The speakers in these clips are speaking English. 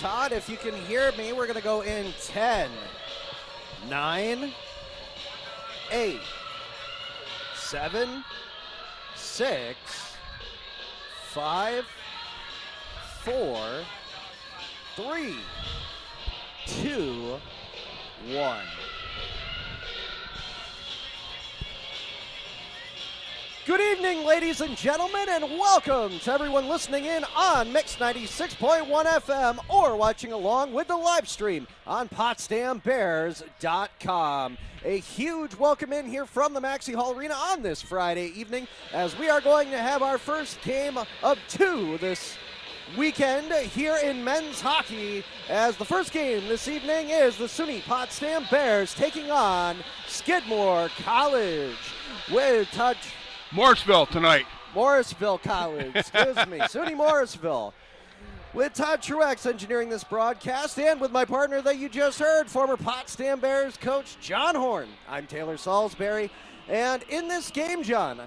Todd. If you can hear me, we're going to go in 10, 9, 8, 7, 6, 5, 4, 3, 2, 1. Good evening, ladies and gentlemen, and welcome to everyone listening in on Mix 96.1 FM or watching along with the live stream on PotsdamBears.com. A huge welcome in here from the Maxey Hall Arena on this Friday evening as we are going to have our first game of two this weekend here in men's hockey, as the first game this evening is the SUNY Potsdam Bears taking on Skidmore College with touch. Morrisville tonight. Morrisville College, excuse me, SUNY Morrisville. With Todd Truex engineering this broadcast, and with my partner that you just heard, former Potsdam Bears coach John Horn. I'm Taylor Salisbury, and in this game, John,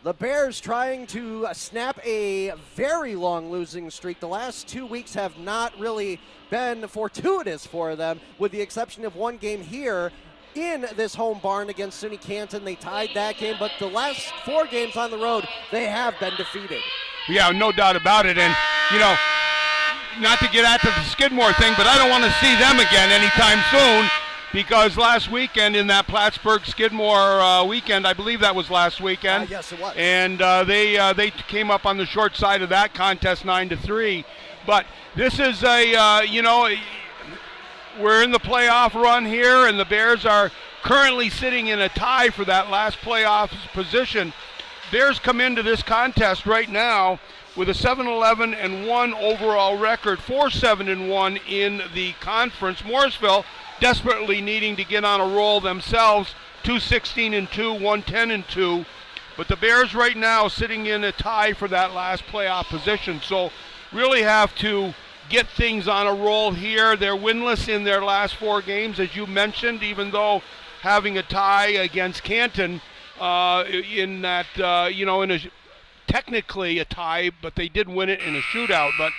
the Bears trying to snap a very long losing streak. The last 2 weeks have not really been fortuitous for them, with the exception of one game here in this home barn against SUNY Canton. They tied that game, but the last 4 games on the road, they have been defeated. Yeah, no doubt about it. And, you know, not to get at the Skidmore thing, but I don't want to see them again anytime soon, because last weekend in that Plattsburgh-Skidmore weekend, I believe that was last weekend. Yes, it was. And they came up on the short side of that contest 9-3. But this is we're in the playoff run here, and the Bears are currently sitting in a tie for that last playoff position. Bears come into this contest right now with a 7-11-1 overall record, 4-7-1 in the conference. Morrisville desperately needing to get on a roll themselves, 2-16-2, 1-10-2. But the Bears right now sitting in a tie for that last playoff position. So really have to get things on a roll here. They're winless in their last 4 games, as you mentioned, even though having a tie against Canton in that, technically a tie, but they did win it in a shootout. But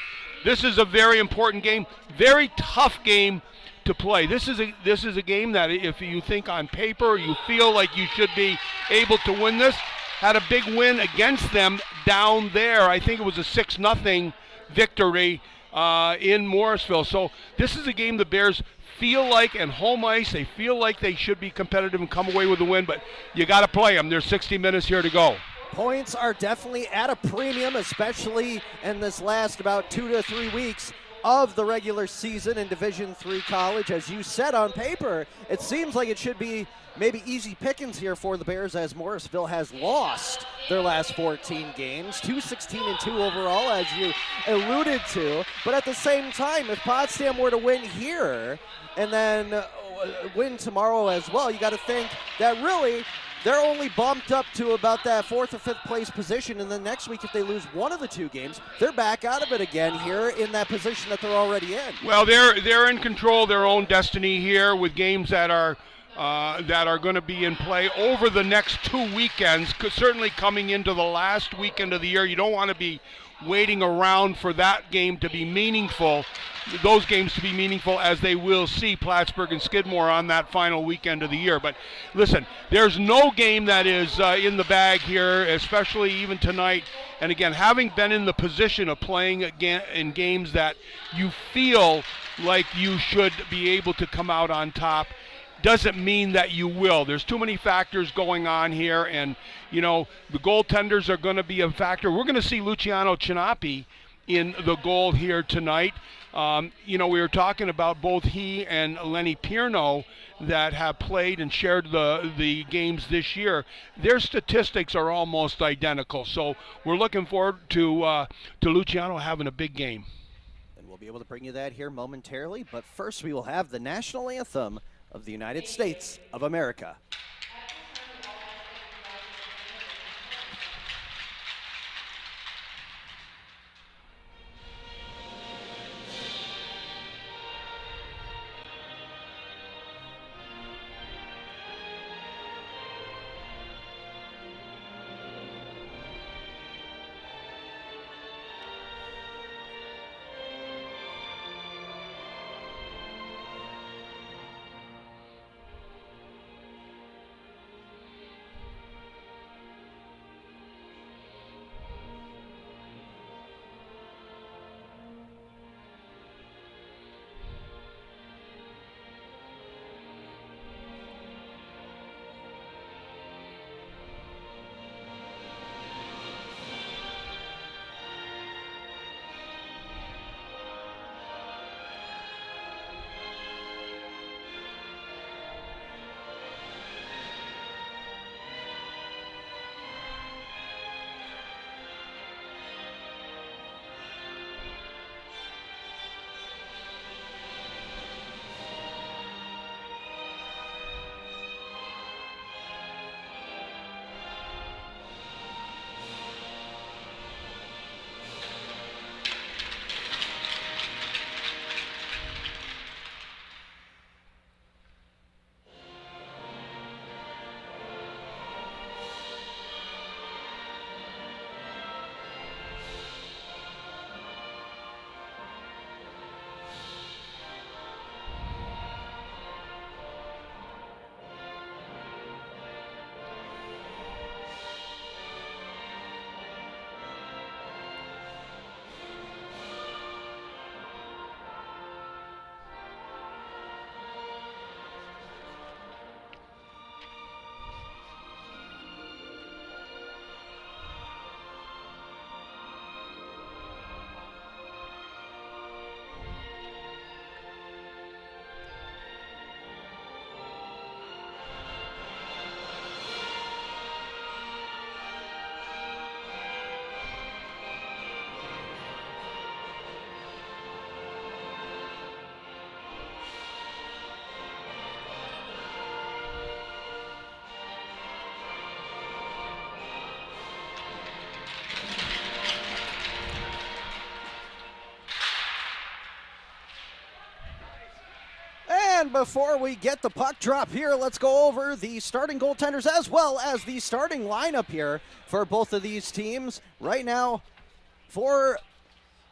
this is a very important game, very tough game to play. This is a game that if you think on paper you feel like you should be able to win this. Had a big win against them down there. I think it was a 6-0 victory in Morrisville. So this is a game the Bears feel like, and home ice, they feel like they should be competitive and come away with a win, but you got to play them. There's 60 minutes here to go. Points are definitely at a premium, especially in this last about 2 to 3 weeks of the regular season in Division III college. As you said, on paper, it seems like it should be maybe easy pickings here for the Bears, as Morrisville has lost their last 14 games, 2-16-2 overall, as you alluded to. But at the same time, if Potsdam were to win here and then win tomorrow as well, you got to think that really they're only bumped up to about that 4th or 5th place position, and then next week if they lose one of the 2 games, they're back out of it again here in that position that they're already in. Well, they're in control of their own destiny here with games that are going to be in play over the next 2 weekends, certainly coming into the last weekend of the year. You don't want to be waiting around for that game to be meaningful, those games to be meaningful, as they will see Plattsburgh and Skidmore on that final weekend of the year. But listen, there's no game that is in the bag here, especially even tonight. And again, having been in the position of playing again in games that you feel like you should be able to come out on top, doesn't mean that you will. There's too many factors going on here, and the goaltenders are going to be a factor. We're going to see Luciano Cinapi in the goal here tonight. We were talking about both he and Lenny Pierno that have played and shared the games this year. Their statistics are almost identical, so we're looking forward to Luciano having a big game. And we'll be able to bring you that here momentarily, but first we will have the national anthem of the United States of America. before we get the puck drop here, let's go over the starting goaltenders as well as the starting lineup here for both of these teams. Right now, for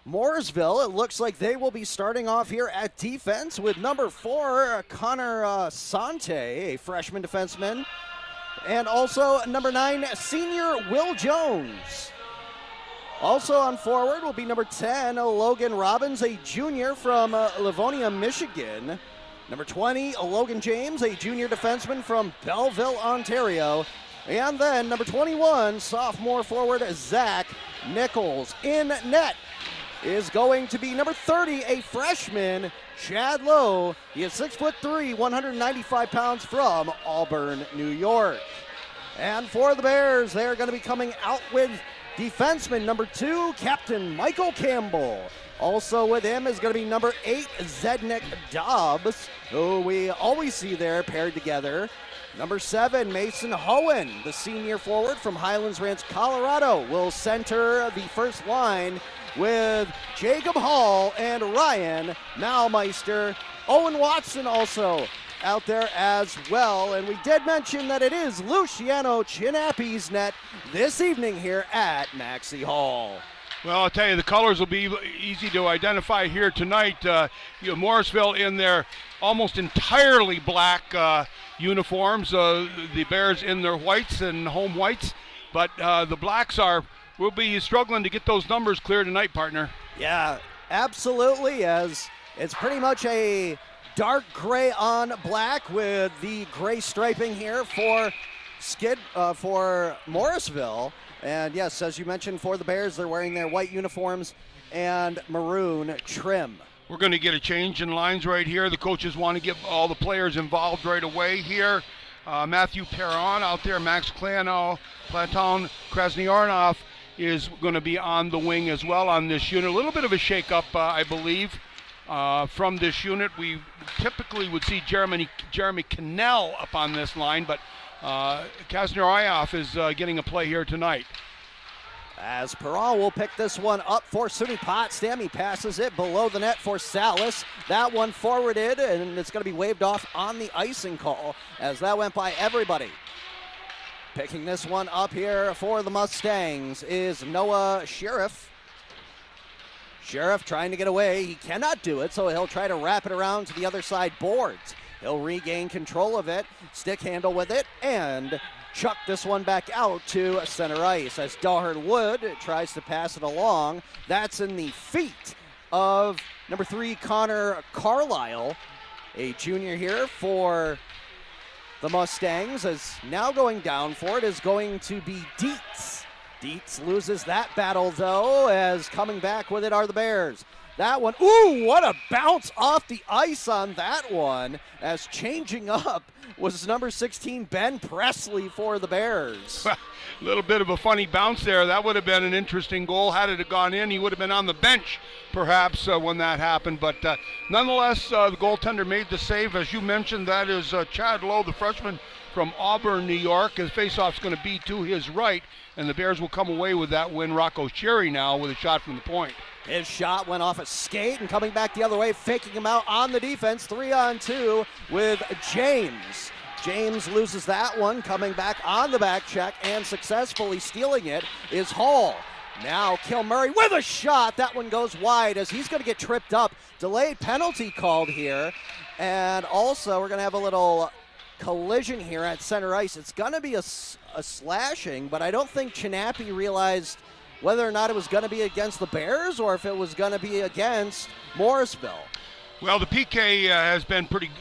Morrisville, it looks like they will be starting off here at defense with number 4, Connor Sante, a freshman defenseman, and also number 9, senior Will Jones. Also on forward will be number 10, Logan Robbins, a junior from Livonia, Michigan. Number 20, Logan James, a junior defenseman from Belleville, Ontario. And then number 21, sophomore forward Zach Nichols. In net is going to be number 30, a freshman, Chad Lowe. He is 6'3", 195 pounds from Auburn, New York. And for the Bears, they're going to be coming out with defenseman number 2, Captain Michael Campbell. Also with him is going to be number 8, Zednik Dobbs, who we always see there paired together. Number 7, Mason Hohen, the senior forward from Highlands Ranch, Colorado, will center the first line with Jacob Hall and Ryan Malmeister. Owen Watson also out there as well. And we did mention that it is Luciano Chinappi's net this evening here at Maxey Hall. Well, I'll tell you, the colors will be easy to identify here tonight. Morrisville in their almost entirely black uniforms. The Bears in their whites and home whites. But the Blacks will be struggling to get those numbers clear tonight, partner. Yeah, absolutely, as it's pretty much a dark gray on black with the gray striping here for Morrisville. And yes, as you mentioned, for the Bears, they're wearing their white uniforms and maroon trim. We're going to get a change in lines right here. The coaches want to get all the players involved right away here. Matthew Perron out there, Max Platon Krasniarnov is going to be on the wing as well on this unit. A little bit of a shake-up, I believe, from this unit. We typically would see Jeremy Cannell up on this line, but Krasniarnov is getting a play here tonight. As Perron will pick this one up for SUNY Potsdam. He passes it below the net for Salas. That one forwarded, and it's going to be waved off on the icing call as that went by everybody. Picking this one up here for the Mustangs is Noah Sheriff. Sheriff trying to get away. He cannot do it, so he'll try to wrap it around to the other side boards. He'll regain control of it, stick handle with it, and chuck this one back out to center ice as Daherd Wood tries to pass it along. That's in the feet of number 3, Connor Carlisle, a junior here for the Mustangs. As now going down for it is going to be Dietz. Dietz loses that battle, though, as coming back with it are the Bears. That one, ooh, what a bounce off the ice on that one, as changing up was number 16, Ben Presley for the Bears. A little bit of a funny bounce there. That would have been an interesting goal. Had it gone in, he would have been on the bench, perhaps, when that happened. But nonetheless, the goaltender made the save. As you mentioned, that is Chad Lowe, the freshman from Auburn, New York. His faceoff's going to be to his right, and the Bears will come away with that win. Rocco Sherry now with a shot from the point. His shot went off a skate and coming back the other way, faking him out on the defense. 3-on-2 with James. James loses that one, coming back on the back check and successfully stealing it is Hall. Now Kilmurray with a shot. That one goes wide as he's going to get tripped up. Delayed penalty called here. And also we're going to have a little collision here at center ice. It's going to be a slashing, but I don't think Chinappi realized whether or not it was going to be against the Bears or if it was going to be against Morrisville. Well, the PK has been pretty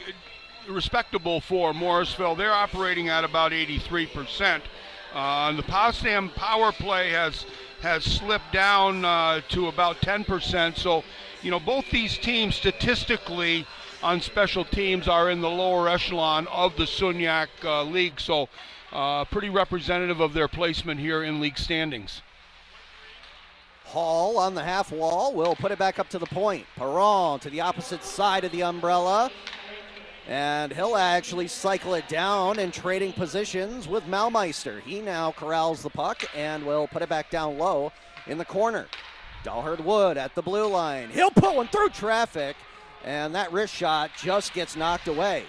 respectable for Morrisville. They're operating at about 83%. The Potsdam power play has slipped down to about 10%. So, both these teams statistically on special teams are in the lower echelon of the SUNYAC League. So, pretty representative of their placement here in league standings. Hall on the half wall will put it back up to the point. Perron to the opposite side of the umbrella. And he'll actually cycle it down and trading positions with Malmeister. He now corrals the puck and will put it back down low in the corner. Daherd Wood at the blue line. He'll put one through traffic And that wrist shot just gets knocked away.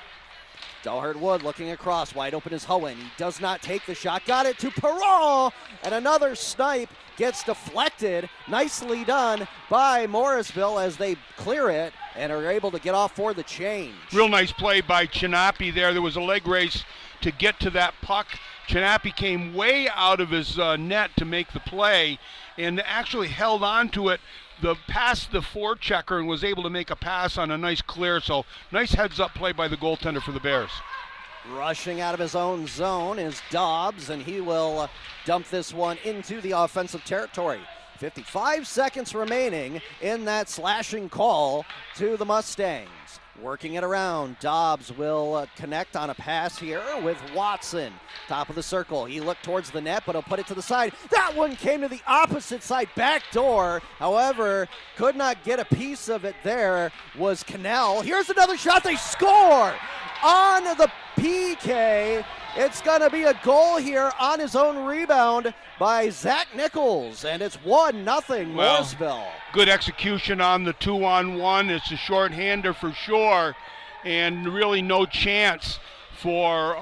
Delhurt Wood looking across, wide open is Hohen. He does not take the shot, got it to Perron, and another snipe gets deflected. Nicely done by Morrisville as they clear it and are able to get off for the change. Real nice play by Chinapi there. There was a leg race to get to that puck. Chinapi came way out of his net to make the play and actually held on to it past the forechecker and was able to make a pass on a nice clear. So nice heads-up play by the goaltender for the Bears. Rushing out of his own zone is Dobbs, and he will dump this one into the offensive territory. 55 seconds remaining in that slashing call to the Mustangs. Working it around, Dobbs will connect on a pass here with Watson. Top of the circle, he looked towards the net, but he'll put it to the side. That one came to the opposite side, back door. However, could not get a piece of it there was Cannell. Here's another shot, they score! On the PK, it's gonna be a goal here on his own rebound by Zach Nichols, and it's 1-0 Morrisville. Good execution on the 2-on-1. It's a short-hander for sure, and really no chance for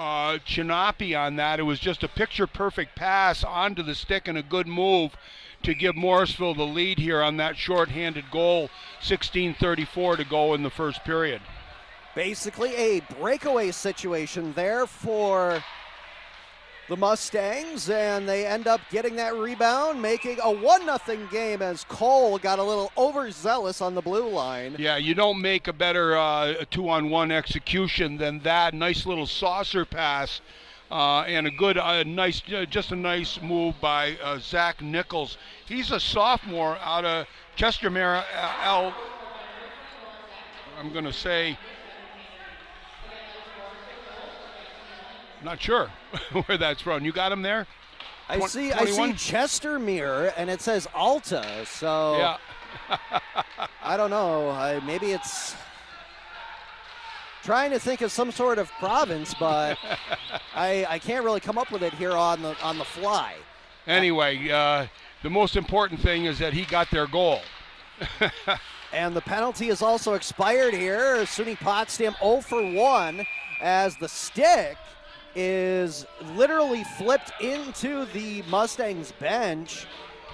Chinapi on that. It was just a picture-perfect pass onto the stick and a good move to give Morrisville the lead here on that short-handed goal. 16:34 to go in the first period. Basically a breakaway situation there for the Mustangs, and they end up getting that rebound, making a 1-0 game as Cole got a little overzealous on the blue line. Yeah, you don't make a better 2-on-1 execution than that. Nice little saucer pass and a good, nice, just a nice move by Zach Nichols. He's a sophomore out of Chestermere, I'm going to say, not sure where that's from. You got him there? I see Chestermere, and it says Alta, so yeah. I don't know. Maybe it's trying to think of some sort of province, but I can't really come up with it here on the fly. Anyway, the most important thing is that he got their goal. And the penalty is also expired here. SUNY Potsdam 0 for 1 as the stick is literally flipped into the Mustangs bench.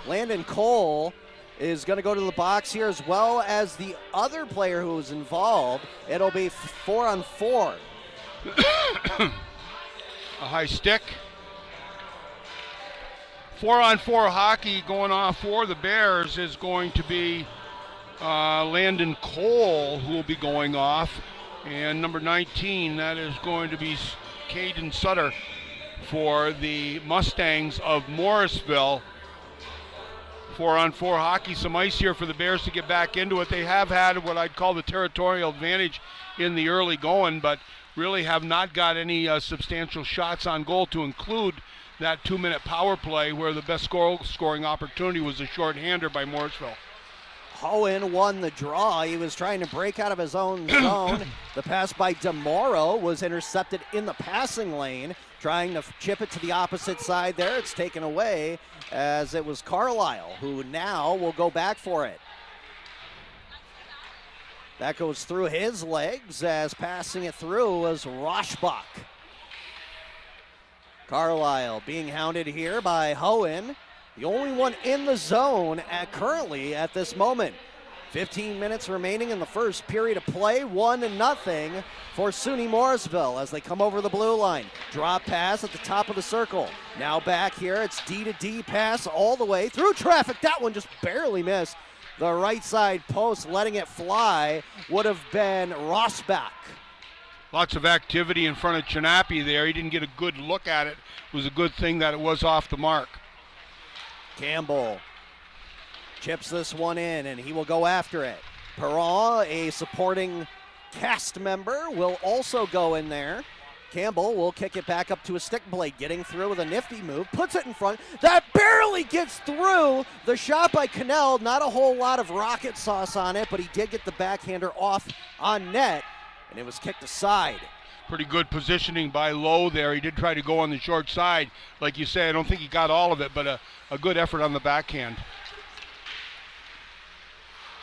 Landon Cole is going to go to the box here, as well as the other player who was involved. It'll be 4-on-4. A high stick. 4-on-4 hockey going on for the Bears is going to be Landon Cole, who will be going off. And number 19, that is going to be Caden Sutter for the Mustangs of Morrisville. 4-on-4 hockey, some ice here for the Bears to get back into it. They have had what I'd call the territorial advantage in the early going, but really have not got any substantial shots on goal, to include that 2-minute power play where the best scoring opportunity was a short-hander by Morrisville. Hohen won the draw. He was trying to break out of his own zone. The pass by DeMoro was intercepted in the passing lane, trying to chip it to the opposite side there. It's taken away as it was Carlisle, who now will go back for it. That goes through his legs, as passing it through was Roshbach. Carlisle being hounded here by Hohen. The only one in the zone currently at this moment. 15 minutes remaining in the first period of play. 1-0 for SUNY Morrisville as they come over the blue line. Drop pass at the top of the circle. Now back here, it's D-to-D pass all the way through traffic. That one just barely missed the right side post. Letting it fly would have been Rossbach. Lots of activity in front of Chinapi there. He didn't get a good look at it. It was a good thing that it was off the mark. Campbell chips this one in, and he will go after it. Perron, a supporting cast member, will also go in there. Campbell will kick it back up to a stick blade, getting through with a nifty move, puts it in front. That barely gets through. The shot by Cannell, not a whole lot of rocket sauce on it, but he did get the backhander off on net, and it was kicked aside. Pretty good positioning by Lowe there. He did try to go on the short side. Like you say, I don't think he got all of it, but a good effort on the backhand.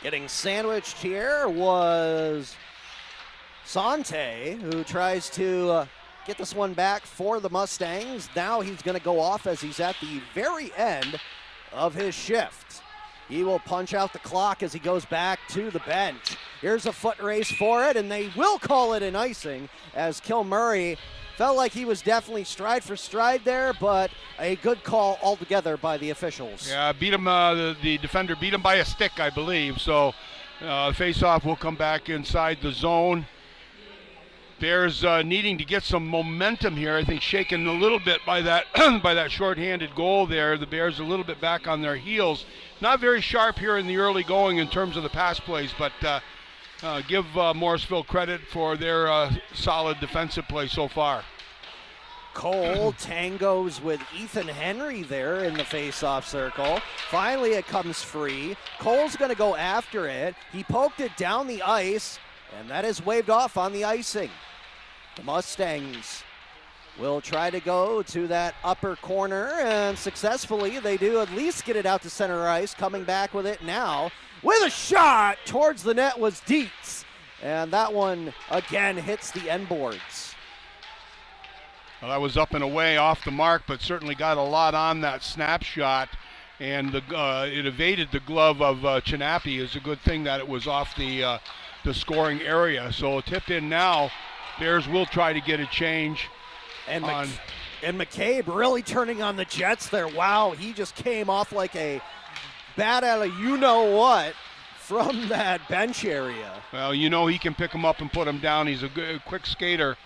Getting sandwiched here was Sante, who tries to get this one back for the Mustangs. Now he's going to go off as he's at the very end of his shift. He will punch out the clock as he goes back to the bench. Here's a foot race for it, and they will call it an icing as Kilmurray felt like he was definitely stride for stride there, but a good call altogether by the officials. Yeah, beat him. The defender beat him by a stick, I believe. So face-off will come back inside the zone. Bears needing to get some momentum here. I think shaken a little bit by that by that shorthanded goal there. The Bears a little bit back on their heels. Not very sharp here in the early going in terms of the pass plays, but give Morrisville credit for their solid defensive play so far. Cole tangos with Ethan Henry there in the face-off circle. Finally it comes free. Cole's going to go after it. He poked it down the ice, and that is waved off on the icing. The Mustangs will try to go to that upper corner, and successfully they do at least get it out to center ice. Coming back with it now with a shot towards the net was Dietz, and that one again hits the end boards. Well, that was up and away off the mark, but certainly got a lot on that snapshot, and it evaded the glove of Chinapi. It's a good thing that it was off the scoring area. So tip in now. Bears will try to get a change. And McCabe really turning on the Jets there. Wow, he just came off like a bat out of you-know-what from that bench area. Well, you know he can pick him up and put him down. He's a good, quick skater.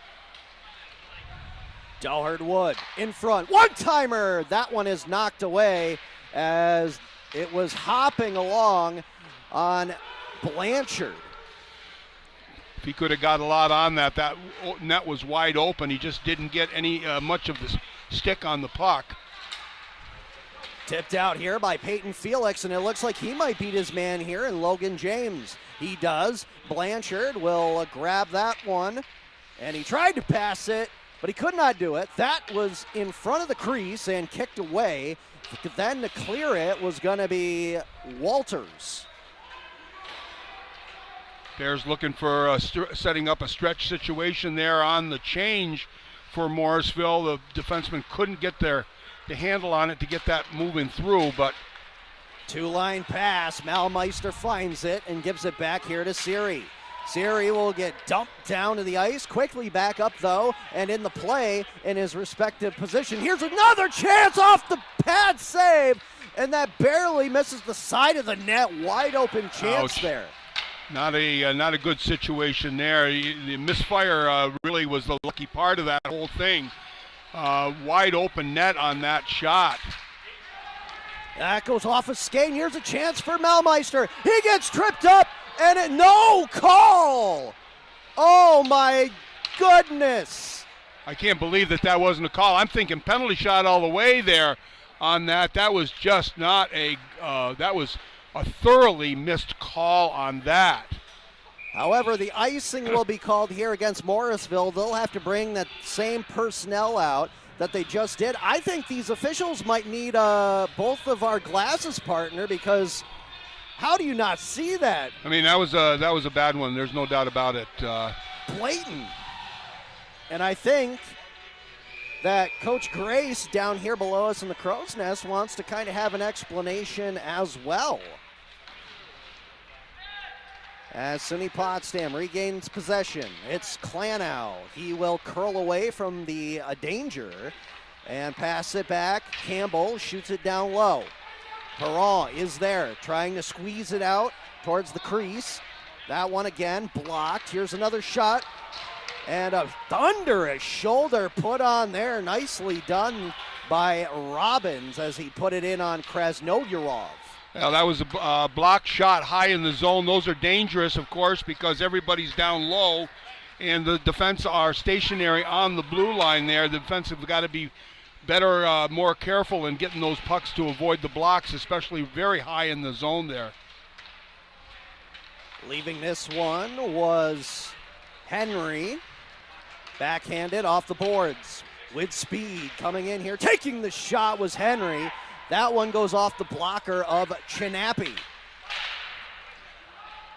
Delhard Wood in front. One-timer! That one is knocked away as it was hopping along on Blanchard. If he could have got a lot on that, that net was wide open. He just didn't get any much of the stick on the puck. Tipped out here by Peyton Felix, and it looks like he might beat his man here in Logan James. He does. Blanchard will grab that one, and he tried to pass it, but he could not do it. That was in front of the crease and kicked away. Then to clear it was going to be Walters. Bears looking for setting up a stretch situation there on the change for Morrisville. The defenseman couldn't get the handle on it to get that moving through, but two-line pass. Malmeister finds it and gives it back here to Siri. Siri will get dumped down to the ice, quickly back up though, and in the play in his respective position. Here's another chance off the pad save, and that barely misses the side of the net. Wide open chance. Ouch. There. Not a good situation there. The misfire really was the lucky part of that whole thing. Wide open net on that shot. That goes off a skate. Here's a chance for Malmeister. He gets tripped up, and no call. Oh my goodness. I can't believe that wasn't a call. I'm thinking penalty shot all the way there on that. That was just not that was a thoroughly missed call on that. However, the icing will be called here against Morrisville. They'll have to bring that same personnel out that they just did. I think these officials might need both of our glasses, partner, because how do you not see that? I mean, that was a bad one. There's no doubt about it. Blatant. And I think that Coach Grace down here below us in the Crow's Nest wants to kind of have an explanation as well. As SUNY Potsdam regains possession, it's Klanow. He will curl away from the danger and pass it back. Campbell shoots it down low. Perron is there, trying to squeeze it out towards the crease. That one again blocked. Here's another shot. And a thunderous shoulder put on there. Nicely done by Robbins as he put it in on Krasnoyarov. Well, that was a block shot high in the zone. Those are dangerous, of course, because everybody's down low, and the defense are stationary on the blue line there. The defense have got to be better, more careful in getting those pucks to avoid the blocks, especially very high in the zone there. Leaving this one was Henry. Backhanded off the boards with speed coming in here. Taking the shot was Henry. That one goes off the blocker of Chinapi.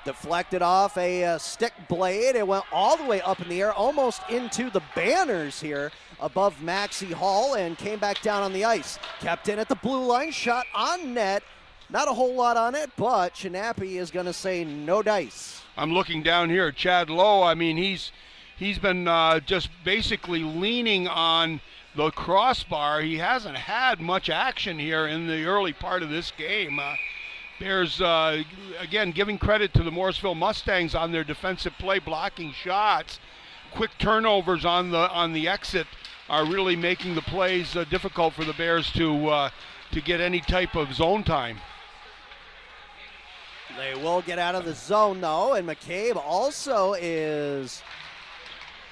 Deflected off a stick blade. It went all the way up in the air, almost into the banners here above Maxie Hall, and came back down on the ice. Kept in at the blue line, shot on net. Not a whole lot on it, but Chinappi is going to say no dice. I'm looking down here at Chad Lowe. I mean, he's been just basically leaning on the crossbar. He hasn't had much action here in the early part of this game. Bears, again, giving credit to the Morrisville Mustangs on their defensive play, blocking shots. Quick turnovers on the exit are really making the plays difficult for the Bears to get any type of zone time. They will get out of the zone, though, and McCabe also is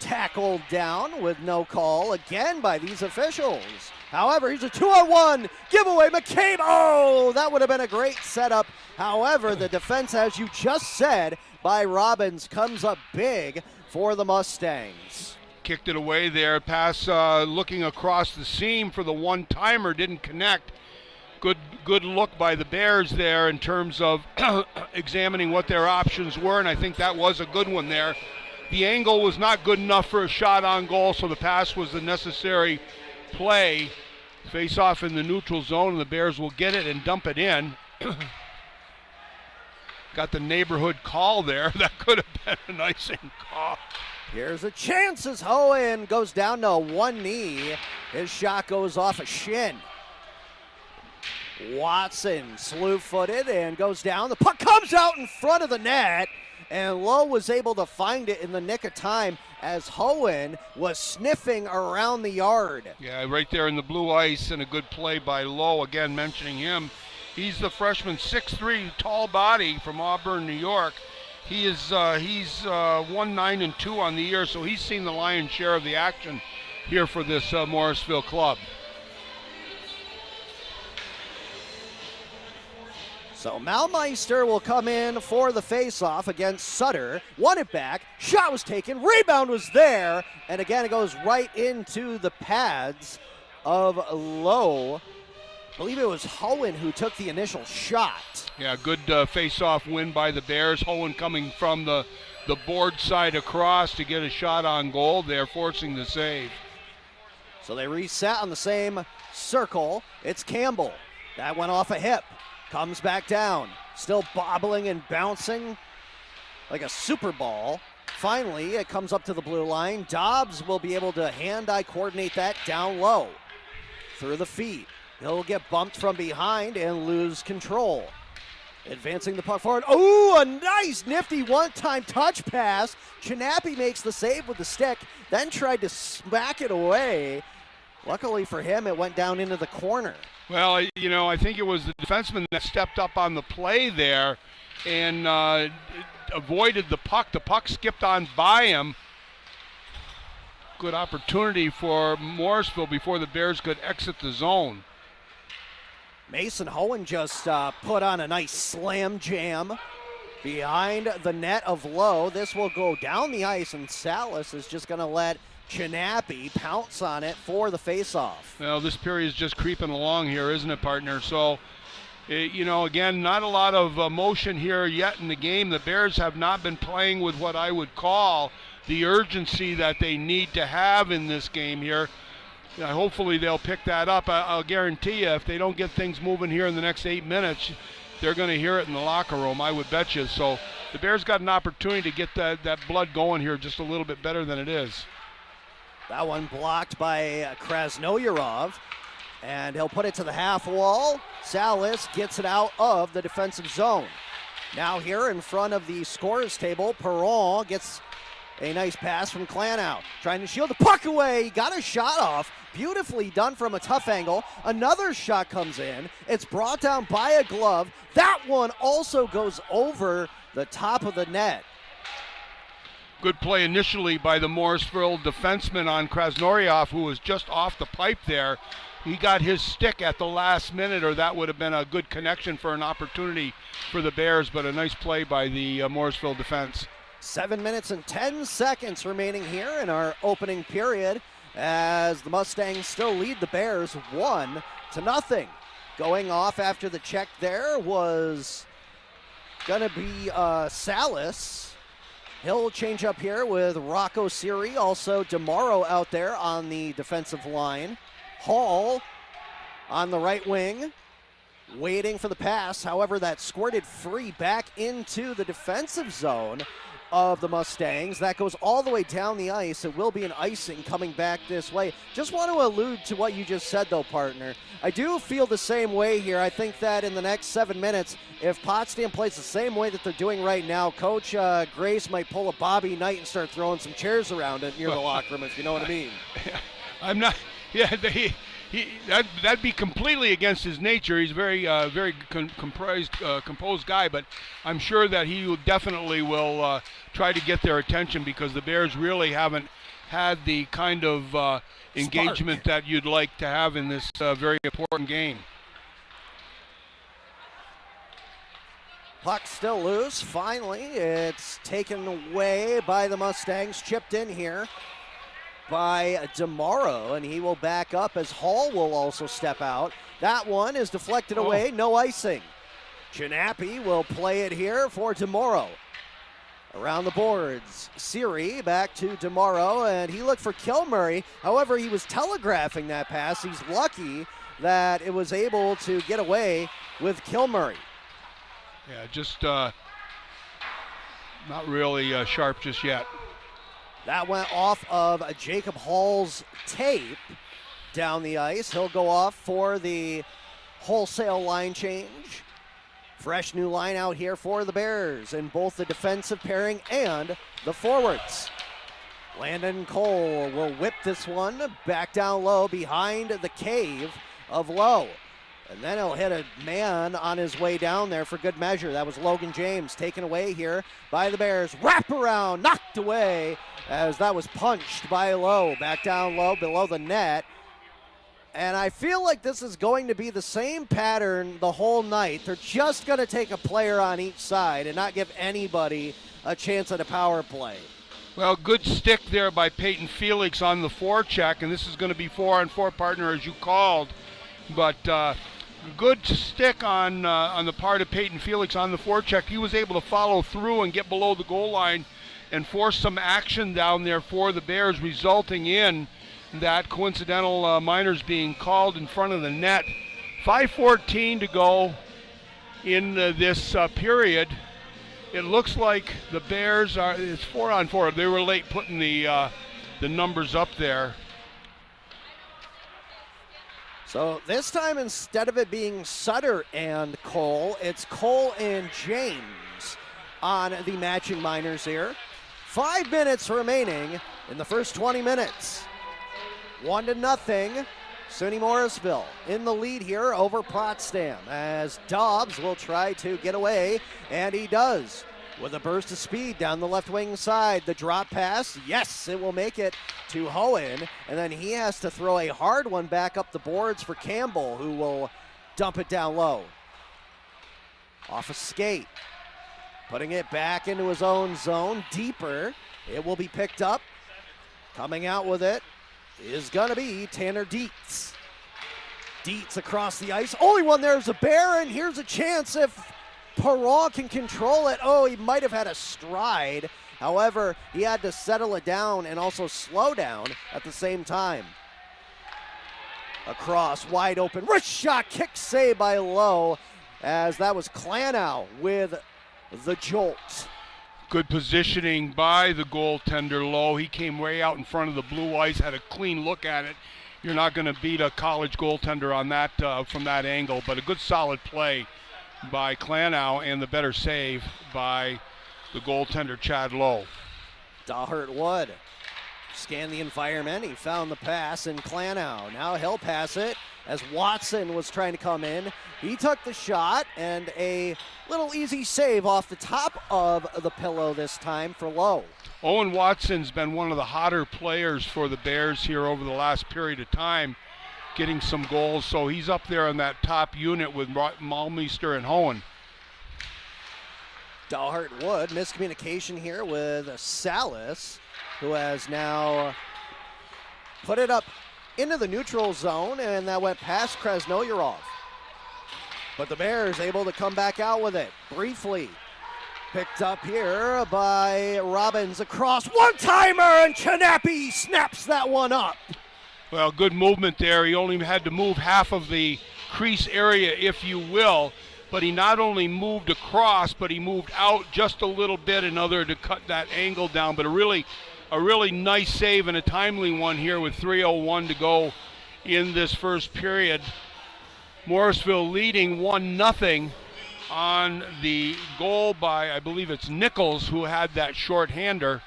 tackled down with no call again by these officials. However, he's a 2-on-1 giveaway. McCabe, oh, that would have been a great setup. However, the defense, as you just said, by Robbins comes up big for the Mustangs. Kicked it away there. Pass looking across the seam for the one-timer. Didn't connect. Good look by the Bears there in terms of examining what their options were, and I think that was a good one there. The angle was not good enough for a shot on goal, so the pass was the necessary play. Face off in the neutral zone, and the Bears will get it and dump it in. Got the neighborhood call there. That could have been an icing call. Here's a chance as Hohen goes down to one knee. His shot goes off a shin. Watson slew-footed and goes down. The puck comes out in front of the net, and Lowe was able to find it in the nick of time as Hohen was sniffing around the yard. Yeah, right there in the blue ice, and a good play by Lowe. Again, mentioning him. He's the freshman, 6'3", tall body from Auburn, New York. He's 1-9-2 on the year, so he's seen the lion's share of the action here for this Morrisville club. So Malmeister will come in for the faceoff against Sutter. Won it back. Shot was taken. Rebound was there. And again, it goes right into the pads of Lowe. I believe it was Hohen who took the initial shot. Yeah, good face-off win by the Bears. Hohen coming from the board side across to get a shot on goal there, forcing the save. So they reset on the same circle. It's Campbell. That went off a hip. Comes back down. Still bobbling and bouncing like a super ball. Finally, it comes up to the blue line. Dobbs will be able to hand-eye coordinate that down low. Through the feet. He'll get bumped from behind and lose control. Advancing the puck forward. Oh, a nice nifty one-time touch pass. Chinappi makes the save with the stick, then tried to smack it away. Luckily for him, it went down into the corner. Well, I think it was the defenseman that stepped up on the play there and avoided the puck. The puck skipped on by him. Good opportunity for Morrisville before the Bears could exit the zone. Mason Hohen just put on a nice slam jam behind the net of Lowe. This will go down the ice, and Salas is just going to let Chinappi pounce on it for the faceoff. Well, this period is just creeping along here, isn't it, partner? So, again, not a lot of motion here yet in the game. The Bears have not been playing with what I would call the urgency that they need to have in this game here. Hopefully they'll pick that up. I'll guarantee you, if they don't get things moving here in the next 8 minutes, they're going to hear it in the locker room, I would bet you. So the Bears got an opportunity to get that blood going here just a little bit better than it is. That one blocked by Krasnoyarov, and he'll put it to the half wall. Salas gets it out of the defensive zone. Now here in front of the scorers table, Perron gets a nice pass from Clanow, trying to shield the puck away. He got a shot off. Beautifully done from a tough angle. Another shot comes in. It's brought down by a glove. That one also goes over the top of the net. Good play initially by the Morrisville defenseman on Krasnoyarov, who was just off the pipe there. He got his stick at the last minute, or that would have been a good connection for an opportunity for the Bears, but a nice play by the Morrisville defense. 7 minutes and 10 seconds remaining here in our opening period as the Mustangs still lead the Bears 1-0. Going off after the check there was Gonna be Salas. He'll change up here with Rocco Siri, also DeMauro out there on the defensive line. Hall on the right wing, waiting for the pass. However, that squirted free back into the defensive zone of the Mustangs. That goes all the way down the ice. It will be an icing coming back this way. Just want to allude to what you just said, though, partner. I do feel the same way here. I think that in the next 7 minutes, if Potsdam plays the same way that they're doing right now, Coach Grace might pull a Bobby Knight and start throwing some chairs around it near the locker room, if you know what I mean. I'm not. Yeah, that'd be completely against his nature. He's a very composed guy, but I'm sure that he definitely will try to get their attention because the Bears really haven't had the kind of engagement that you'd like to have in this very important game. Puck still loose. Finally, it's taken away by the Mustangs. Chipped in here by DeMauro, and he will back up as Hall will also step out. That one is deflected away, no icing. Chinappy will play it here for DeMauro. Around the boards, Siri back to DeMauro, and he looked for Kilmurray. However, he was telegraphing that pass. He's lucky that it was able to get away with Kilmurray. Yeah, just not really sharp just yet. That went off of Jacob Hall's tape down the ice. He'll go off for the wholesale line change. Fresh new line out here for the Bears in both the defensive pairing and the forwards. Landon Cole will whip this one back down low behind the cave of Lowe. And then he'll hit a man on his way down there for good measure. That was Logan James taken away here by the Bears. Wrap around, knocked away as that was punched by Lowe. Back down low below the net. And I feel like this is going to be the same pattern the whole night. They're just going to take a player on each side and not give anybody a chance at a power play. Well, good stick there by Peyton Felix on the forecheck, and this is going to be 4-on-4 partner as you called. But good stick on the part of Peyton Felix on the forecheck. He was able to follow through and get below the goal line and force some action down there for the Bears, resulting in that coincidental minors being called in front of the net. 5:14 to go in this period. It looks like the Bears it's 4-on-4. They were late putting the numbers up there. So this time, instead of it being Sutter and Cole, it's Cole and James on the matching minors here. 5 minutes remaining in the first 20 minutes. 1-0. SUNY Morrisville in the lead here over Potsdam as Dobbs will try to get away, and he does. With a burst of speed down the left wing side, the drop pass, yes, it will make it to Hohen, and then he has to throw a hard one back up the boards for Campbell, who will dump it down low. Off a skate, putting it back into his own zone, deeper. It will be picked up. Coming out with it is gonna be Tanner Dietz. Dietz across the ice. Only one there's a Bear, and here's a chance if Perron can control it. Oh, he might have had a stride. However, he had to settle it down and also slow down at the same time. Across, wide open, wrist shot, kick save by Lowe, as that was Klanow with the jolt. Good positioning by the goaltender Lowe. He came way out in front of the blue ice, had a clean look at it. You're not going to beat a college goaltender on that from that angle, but a good solid play by Klanow and the better save by the goaltender Chad Lowe. Dahlert Wood scanned the environment. He found the pass in Klanow. Now he'll pass it as Watson was trying to come in. He took the shot and a little easy save off the top of the pillow this time for Lowe. Owen Watson's been one of the hotter players for the Bears here over the last period of time, getting some goals, so he's up there in that top unit with Malmeister and Hohen. Dahlert Wood, miscommunication here with Salas, who has now put it up into the neutral zone, and that went past Krasnoyarov. But the Bears able to come back out with it briefly. Picked up here by Robbins across. One-timer, and Chinappy snaps that one up. Well, good movement there. He only had to move half of the crease area, if you will, but he not only moved across, but he moved out just a little bit in order to cut that angle down. But a really nice save and a timely one here with 3:01 to go in this first period. Morrisville leading 1-0 on the goal by, I believe it's Nichols, who had that short-hander.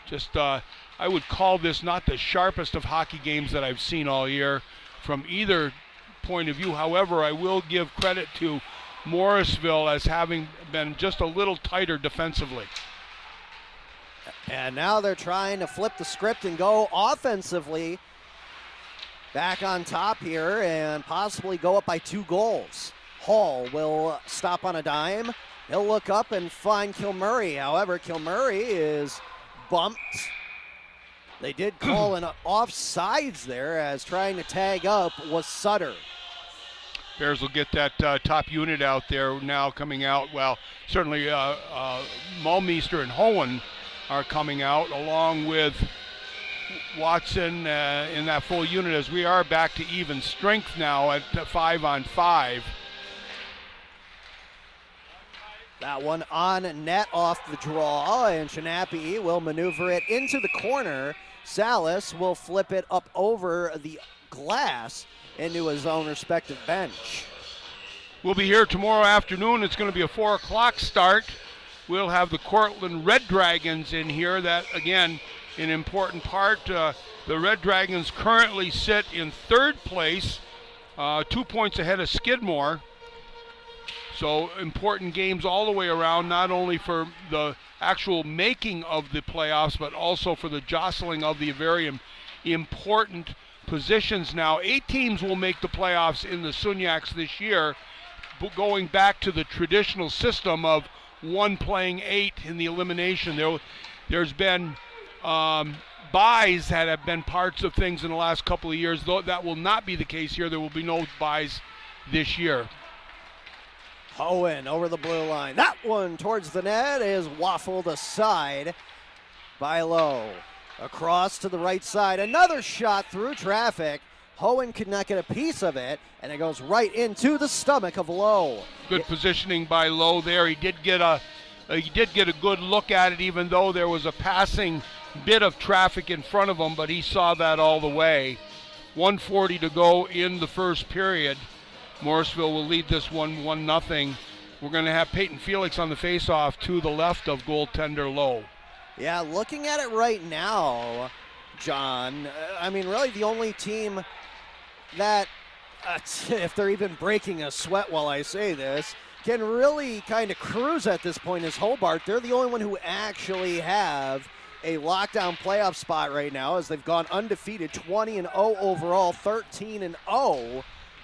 Just, I would call this not the sharpest of hockey games that I've seen all year from either point of view. However, I will give credit to Morrisville as having been just a little tighter defensively. And now they're trying to flip the script and go offensively back on top here and possibly go up by 2 goals. Hall will stop on a dime. He'll look up and find Kilmurray. However, Kilmurray is bumped. They did call an offsides there as trying to tag up was Sutter. Bears will get that top unit out there now coming out. Well, certainly Mulmeister and Hohen are coming out along with Watson in that full unit as we are back to even strength now at 5-on-5. That one on net off the draw, and Chinappy will maneuver it into the corner. Salas will flip it up over the glass into his own respective bench. We'll be here tomorrow afternoon. It's going to be a 4 o'clock start. We'll have the Cortland Red Dragons in here. That, again, an important part. The Red Dragons currently sit in 3rd place, 2 points ahead of Skidmore. So important games all the way around, not only for the actual making of the playoffs, but also for the jostling of the very important positions now. 8 teams will make the playoffs in the Suniacs this year, going back to the traditional system of 1 playing 8 in the elimination. There's been buys that have been parts of things in the last couple of years. Though that will not be the case here. There will be no buys this year. Owen over the blue line. That one towards the net is waffled aside by Lowe. Across to the right side. Another shot through traffic. Hohen could not get a piece of it, and it goes right into the stomach of Lowe. Good positioning by Lowe there. He did get a good look at it, even though there was a passing bit of traffic in front of him, but he saw that all the way. 1:40 to go in the first period. Morrisville will lead this one 1-0. We're going to have Peyton Felix on the faceoff to the left of goaltender Lowe. Yeah, looking at it right now, John, I mean, really the only team that, if they're even breaking a sweat while I say this, can really kind of cruise at this point is Hobart. They're the only one who actually have a lockdown playoff spot right now, as they've gone undefeated, 20-0 overall, 13-0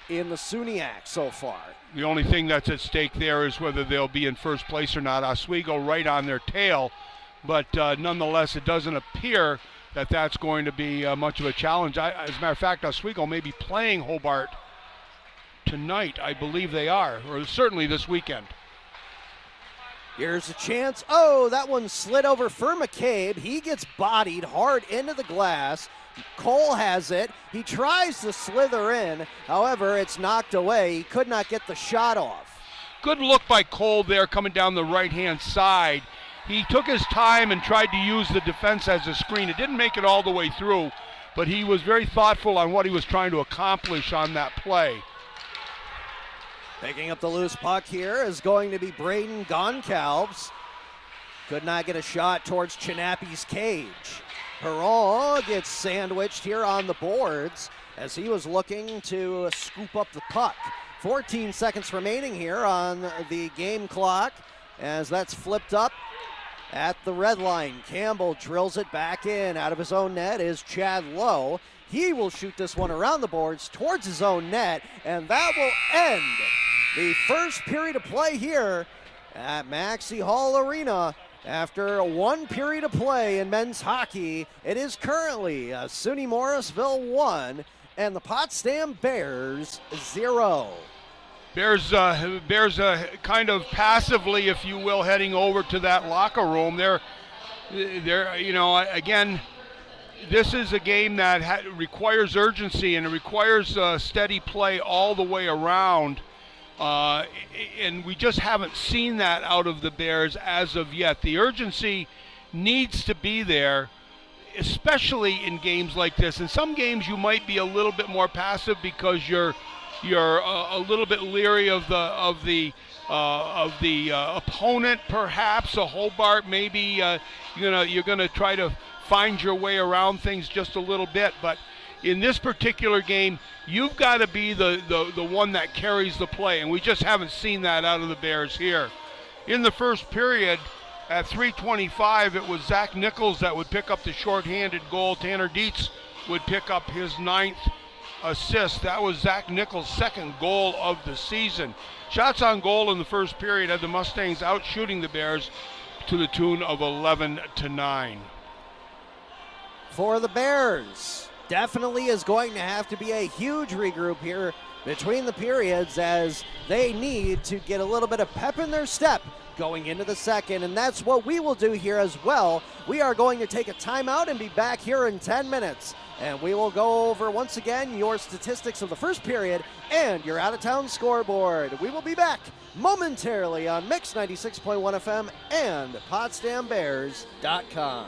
in the Suniac so far. The only thing that's at stake there is whether they'll be in first place or not. Oswego right on their tail, but nonetheless, it doesn't appear that that's going to be much of a challenge. As a matter of fact, Oswego may be playing Hobart tonight. I believe they are, or certainly this weekend. Here's a chance. Oh, that one slid over for McCabe. He gets bodied hard into the glass. Cole has it. He tries to slither in. However, it's knocked away. He could not get the shot off. Good look by Cole there coming down the right-hand side. He took his time and tried to use the defense as a screen. It didn't make it all the way through, but he was very thoughtful on what he was trying to accomplish on that play. Picking up the loose puck here is going to be Braden Goncalves. Could not get a shot towards Chinappy's cage. Perron gets sandwiched here on the boards as he was looking to scoop up the puck. 14 seconds remaining here on the game clock as that's flipped up at the red line. Campbell drills it back in. Out of his own net is Chad Lowe. He will shoot this one around the boards towards his own net, and that will end the first period of play here at Maxey Hall Arena. After 1 period of play in men's hockey, it is currently SUNY Morrisville 1 and the Potsdam Bears 0. Bears kind of passively, if you will, heading over to that locker room. They're again, this is a game that requires urgency, and it requires steady play all the way around. And we just haven't seen that out of the Bears as of yet. The urgency needs to be there, especially in games like this. In some games you might be a little bit more passive because you're a little bit leery of the opponent, perhaps. A Hobart, maybe you're gonna try to find your way around things just a little bit. But in this particular game, you've got to be the one that carries the play, and we just haven't seen that out of the Bears here. In the first period, at 3:25, it was Zach Nichols that would pick up the shorthanded goal. Tanner Dietz would pick up his 9th assist. That was Zach Nichols' 2nd goal of the season. Shots on goal in the first period had the Mustangs out shooting the Bears to the tune of 11-9. For the Bears, definitely is going to have to be a huge regroup here between the periods, as they need to get a little bit of pep in their step going into the second, and that's what we will do here as well. We are going to take a timeout and be back here in 10 minutes, and we will go over once again your statistics of the first period and your out-of-town scoreboard. We will be back momentarily on Mix 96.1 FM and PotsdamBears.com.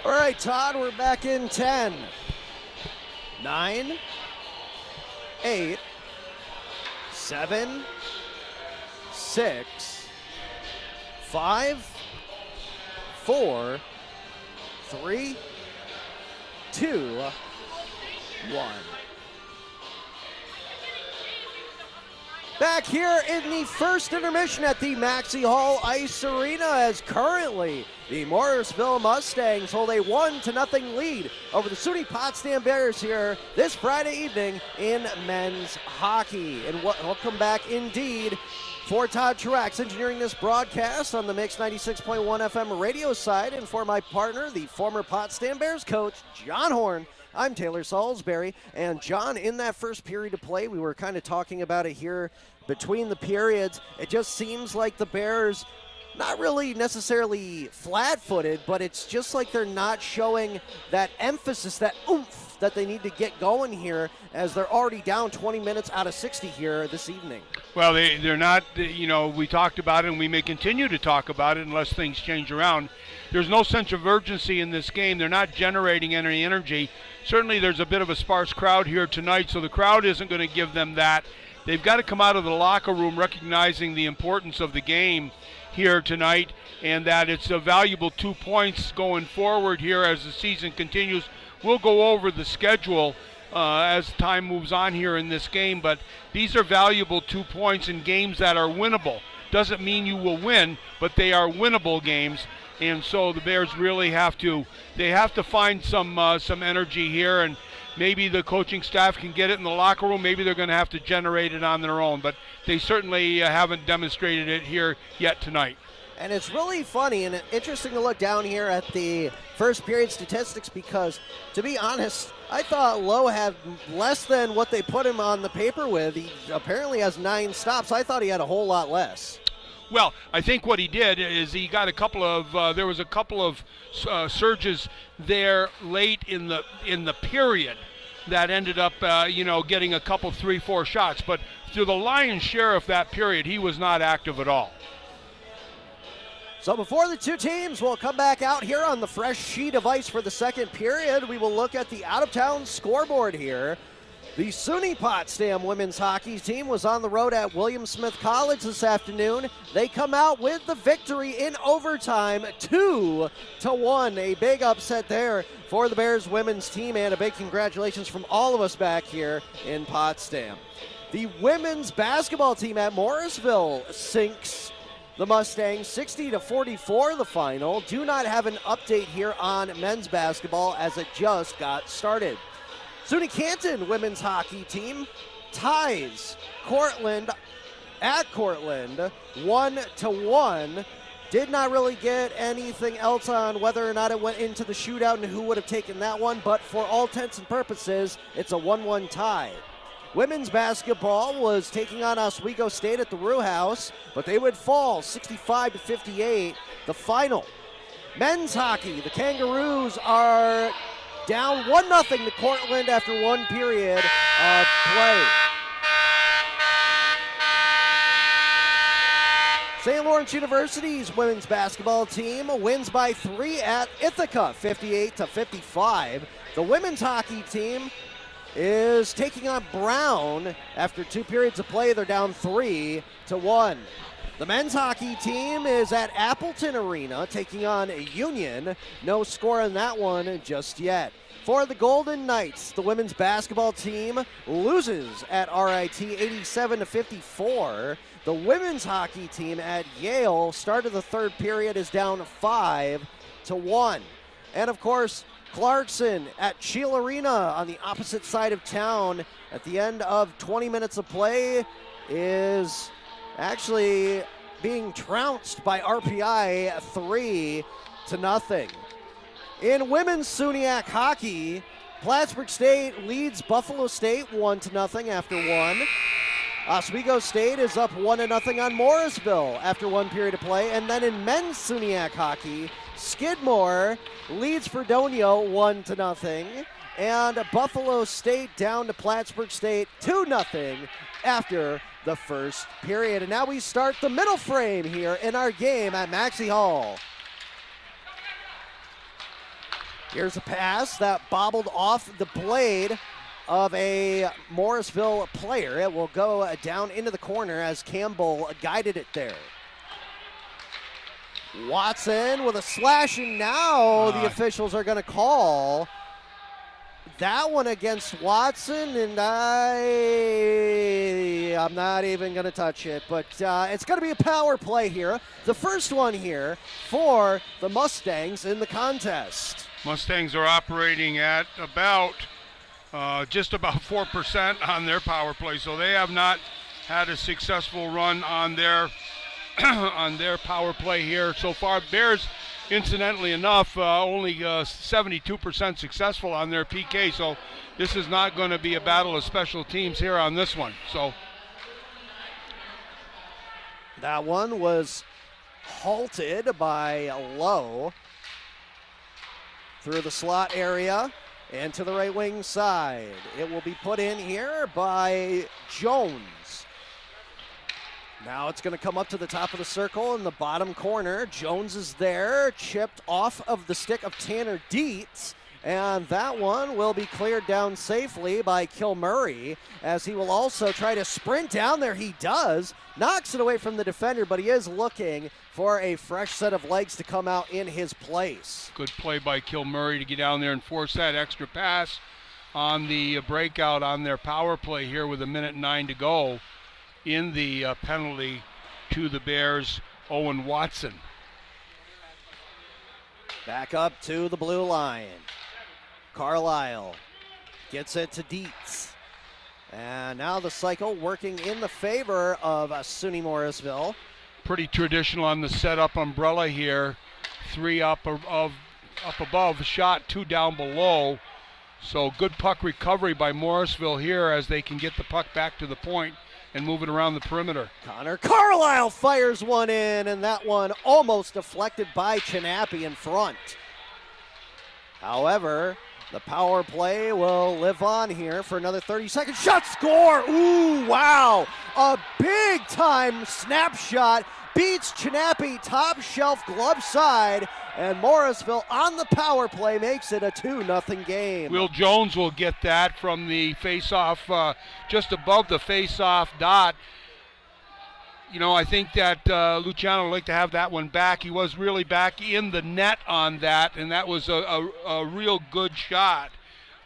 All right, Todd, we're back in 10, 9, 8, 7, 6, 5, 4, 3, 2, 1. Back here in the first intermission at the Maxey Hall Ice Arena, as currently the Morrisville Mustangs hold a 1-0 lead over the SUNY Potsdam Bears here this Friday evening in men's hockey. And welcome back indeed for Todd Truax engineering this broadcast on the Mix 96.1 FM radio side, and for my partner, the former Potsdam Bears coach, John Horn. I'm Taylor Salisbury, and John, in that first period of play, we were kind of talking about it here between the periods. It just seems like the Bears, not really necessarily flat-footed, but it's just like they're not showing that emphasis, that oomph that they need to get going here, as they're already down 20 minutes out of 60 here this evening. Well, they're not, we talked about it, and we may continue to talk about it unless things change around. There's no sense of urgency in this game. They're not generating any energy. Certainly there's a bit of a sparse crowd here tonight, so the crowd isn't going to give them that. They've got to come out of the locker room recognizing the importance of the game here tonight, and that it's a valuable 2 points going forward here as the season continues. We'll go over the schedule as time moves on here in this game, but these are valuable 2 points in games that are winnable. Doesn't mean you will win, but they are winnable games. And so the Bears really have to find some energy here, and maybe the coaching staff can get it in the locker room. Maybe they're going to have to generate it on their own, but they certainly haven't demonstrated it here yet tonight. And it's really funny and interesting to look down here at the first period statistics, because, to be honest, I thought Lowe had less than what they put him on the paper with. He apparently has 9 stops. I thought he had a whole lot less. Well, I think what he did is he got a couple of there was a couple of surges there late in the period that ended up getting a couple 3-4 shots, but through the lion's share of that period he was not active at all. So before the two teams will come back out here on the fresh sheet of ice for the second period, we will look at the out-of-town scoreboard here. The SUNY Potsdam women's hockey team was on the road at William Smith College this afternoon. They come out with the victory in overtime, 2-1. A big upset there for the Bears women's team, and a big congratulations from all of us back here in Potsdam. The women's basketball team at Morrisville sinks the Mustangs 60-44 the final. Do not have an update here on men's basketball as it just got started. SUNY Canton women's hockey team ties Cortland at Cortland 1-1. Did not really get anything else on whether or not it went into the shootout and who would have taken that one, but for all intents and purposes, it's a 1-1 tie. Women's basketball was taking on Oswego State at the Rue House, but they would fall 65-58 the final. Men's hockey, the Kangaroos are down 1-0 to Cortland after one period of play. St. Lawrence University's women's basketball team wins by 3 at Ithaca, 58-55. The women's hockey team is taking on Brown. After 2 periods of play, they're down 3-1. The men's hockey team is at Appleton Arena taking on Union. No score on that one just yet. For the Golden Knights, the women's basketball team loses at RIT 87-54. The women's hockey team at Yale, start of the third period, is down 5-1. And of course, Clarkson at Shield Arena on the opposite side of town at the end of 20 minutes of play is actually being trounced by RPI 3-0. In women's SUNYAC hockey, Plattsburgh State leads Buffalo State 1-0 after 1. Oswego State is up 1-0 on Morrisville after 1 period of play. And then in men's SUNYAC hockey, Skidmore leads Fredonia 1-0. And Buffalo State down to Plattsburgh State 2-0 after the first period. And now we start the middle frame here in our game at Maxey Hall. Here's a pass that bobbled off the blade of a Morrisville player. It will go down into the corner as Campbell guided it there. Watson with a slash, and now the officials are going to call that one against Watson, and I'm not even going to touch it, but it's going to be a power play here. The first one here for the Mustangs in the contest. Mustangs are operating at about just about 4% on their power play, so they have not had a successful run on their on their power play here so far. Bears, incidentally enough, only 72% successful on their PK, so this is not going to be a battle of special teams here on this one. So that one was halted by Lowe through the slot area and to the right wing side. It will be put in here by Jones. Now it's going to come up to the top of the circle in the bottom corner. Jones is there, chipped off of the stick of Tanner Dietz, and that one will be cleared down safely by Kilmurray, as he will also try to sprint down there. He does, knocks it away from the defender, but he is looking for a fresh set of legs to come out in his place. Good play by Kilmurray to get down there and force that extra pass on the breakout on their power play here with 1:09 to go in the penalty to the Bears, Owen Watson. Back up to the blue line. Carlisle gets it to Dietz. And now the cycle working in the favor of SUNY Morrisville. Pretty traditional on the setup umbrella here. 3 up above, shot 2 down below. So good puck recovery by Morrisville here as they can get the puck back to the point and move it around the perimeter. Connor Carlisle fires one in, and that one almost deflected by Chinappy in front. However, the power play will live on here for another 30 seconds. Shot, score! Ooh, wow! A big-time snapshot beats Chinappy top shelf glove side, and Morrisville on the power play makes it a 2-0 game. Will Jones will get that from the face-off, just above the face-off dot. You know, I think that Luciano would like to have that one back. He was really back in the net on that, and that was a real good shot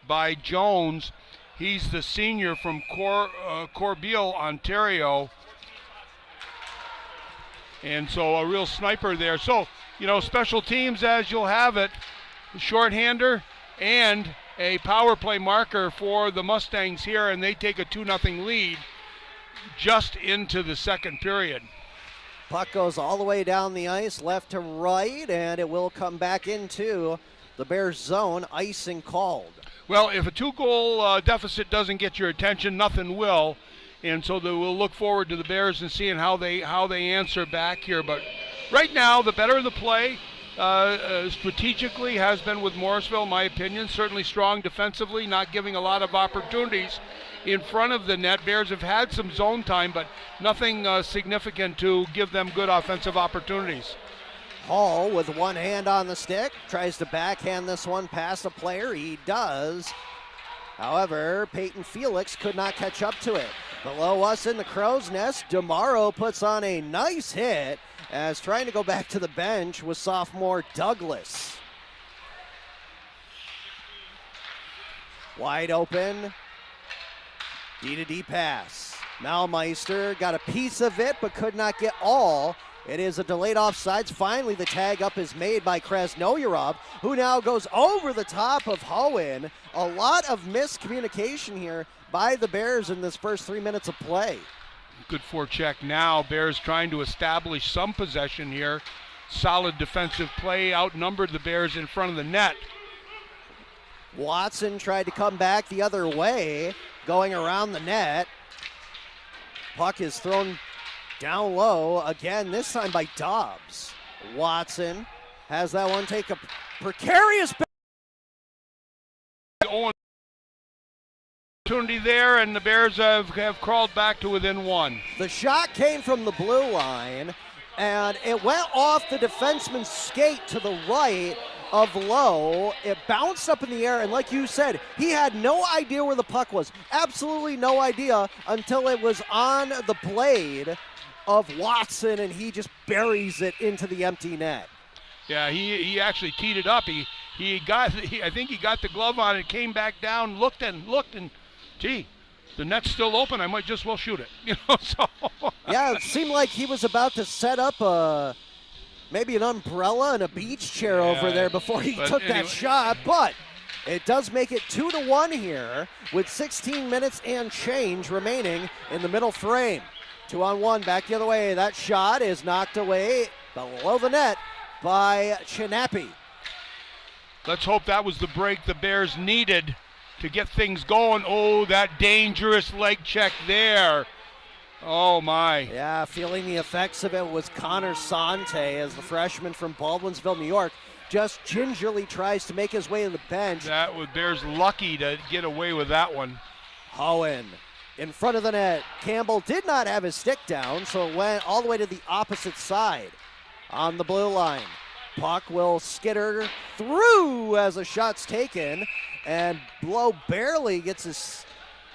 by Jones. He's the senior from Corbeil, Ontario. And so a real sniper there. So, you know, special teams as you'll have it, shorthander and a power play marker for the Mustangs here, and they take a 2-0 lead just into the second period. Puck goes all the way down the ice, left to right, and it will come back into the Bears zone, icing called. Well, if a 2-goal deficit doesn't get your attention, nothing will. And so we'll look forward to the Bears and seeing how they answer back here. But right now, the better the play strategically has been with Morrisville, in my opinion. Certainly strong defensively, not giving a lot of opportunities in front of the net. Bears have had some zone time, but nothing significant to give them good offensive opportunities. Hall with one hand on the stick, tries to backhand this one past a player. He does. However, Peyton Felix could not catch up to it. Below us in the crow's nest, DeMauro puts on a nice hit as trying to go back to the bench was sophomore Douglas. Wide open, D-to-D pass. Malmeister got a piece of it but could not get all. It is a delayed offsides. Finally, the tag up is made by Krasnoyarov, who now goes over the top of Hohen. A lot of miscommunication here by the Bears in this first 3 minutes of play. Good forecheck now. Bears trying to establish some possession here. Solid defensive play, outnumbered the Bears in front of the net. Watson tried to come back the other way, going around the net. Puck is thrown down low again, this time by Dobbs. Watson has that one take a precarious Opportunity there, and the Bears have crawled back to within one. The shot came from the blue line, and it went off the defenseman's skate to the right, of Lowe. It bounced up in the air, and like you said, he had no idea where the puck was. Absolutely no idea until it was on the blade of Watson, and he just buries it into the empty net. Yeah, he actually teed it up. I think he got the glove on it, came back down, looked, and gee, the net's still open. I might just well shoot it. So. Yeah, it seemed like he was about to set up maybe an umbrella and a beach chair over there before he took that shot, but it does make it 2-1 here with 16 minutes and change remaining in the middle frame. 2-on-1, back the other way. That shot is knocked away below the net by Chinapi. Let's hope that was the break the Bears needed to get things going. Oh, that dangerous leg check there. Oh, my. Yeah, feeling the effects of it was Connor Sante as the freshman from Baldwinsville, New York, just gingerly tries to make his way to the bench. That was Bears lucky to get away with that one. Hohen in front of the net. Campbell did not have his stick down, so it went all the way to the opposite side on the blue line. Puck will skitter through as a shot's taken, and Blow barely gets his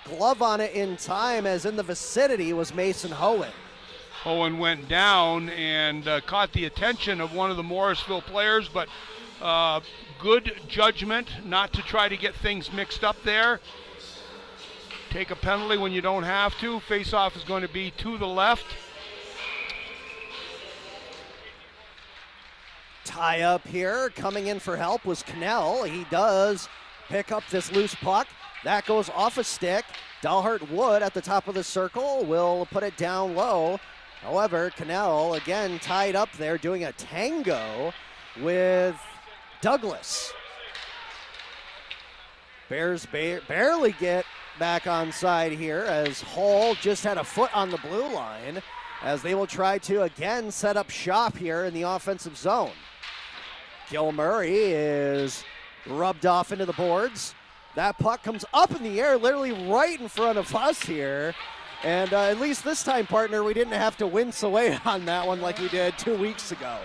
glove on it in time, as in the vicinity was Mason Hohen. Hohen went down and caught the attention of one of the Morrisville players, but good judgment not to try to get things mixed up there. Take a penalty when you don't have to. Face-off is going to be to the left. Tie up here, coming in for help was Cannell. He does pick up this loose puck. That goes off a stick. Dalhart Wood at the top of the circle will put it down low. However, Cannell again tied up there doing a tango with Douglas. Bears barely get back on side here as Hall just had a foot on the blue line as they will try to again set up shop here in the offensive zone. Gil Murray is rubbed off into the boards. That puck comes up in the air, literally right in front of us here. And at least this time, partner, we didn't have to wince away on that one like we did 2 weeks ago.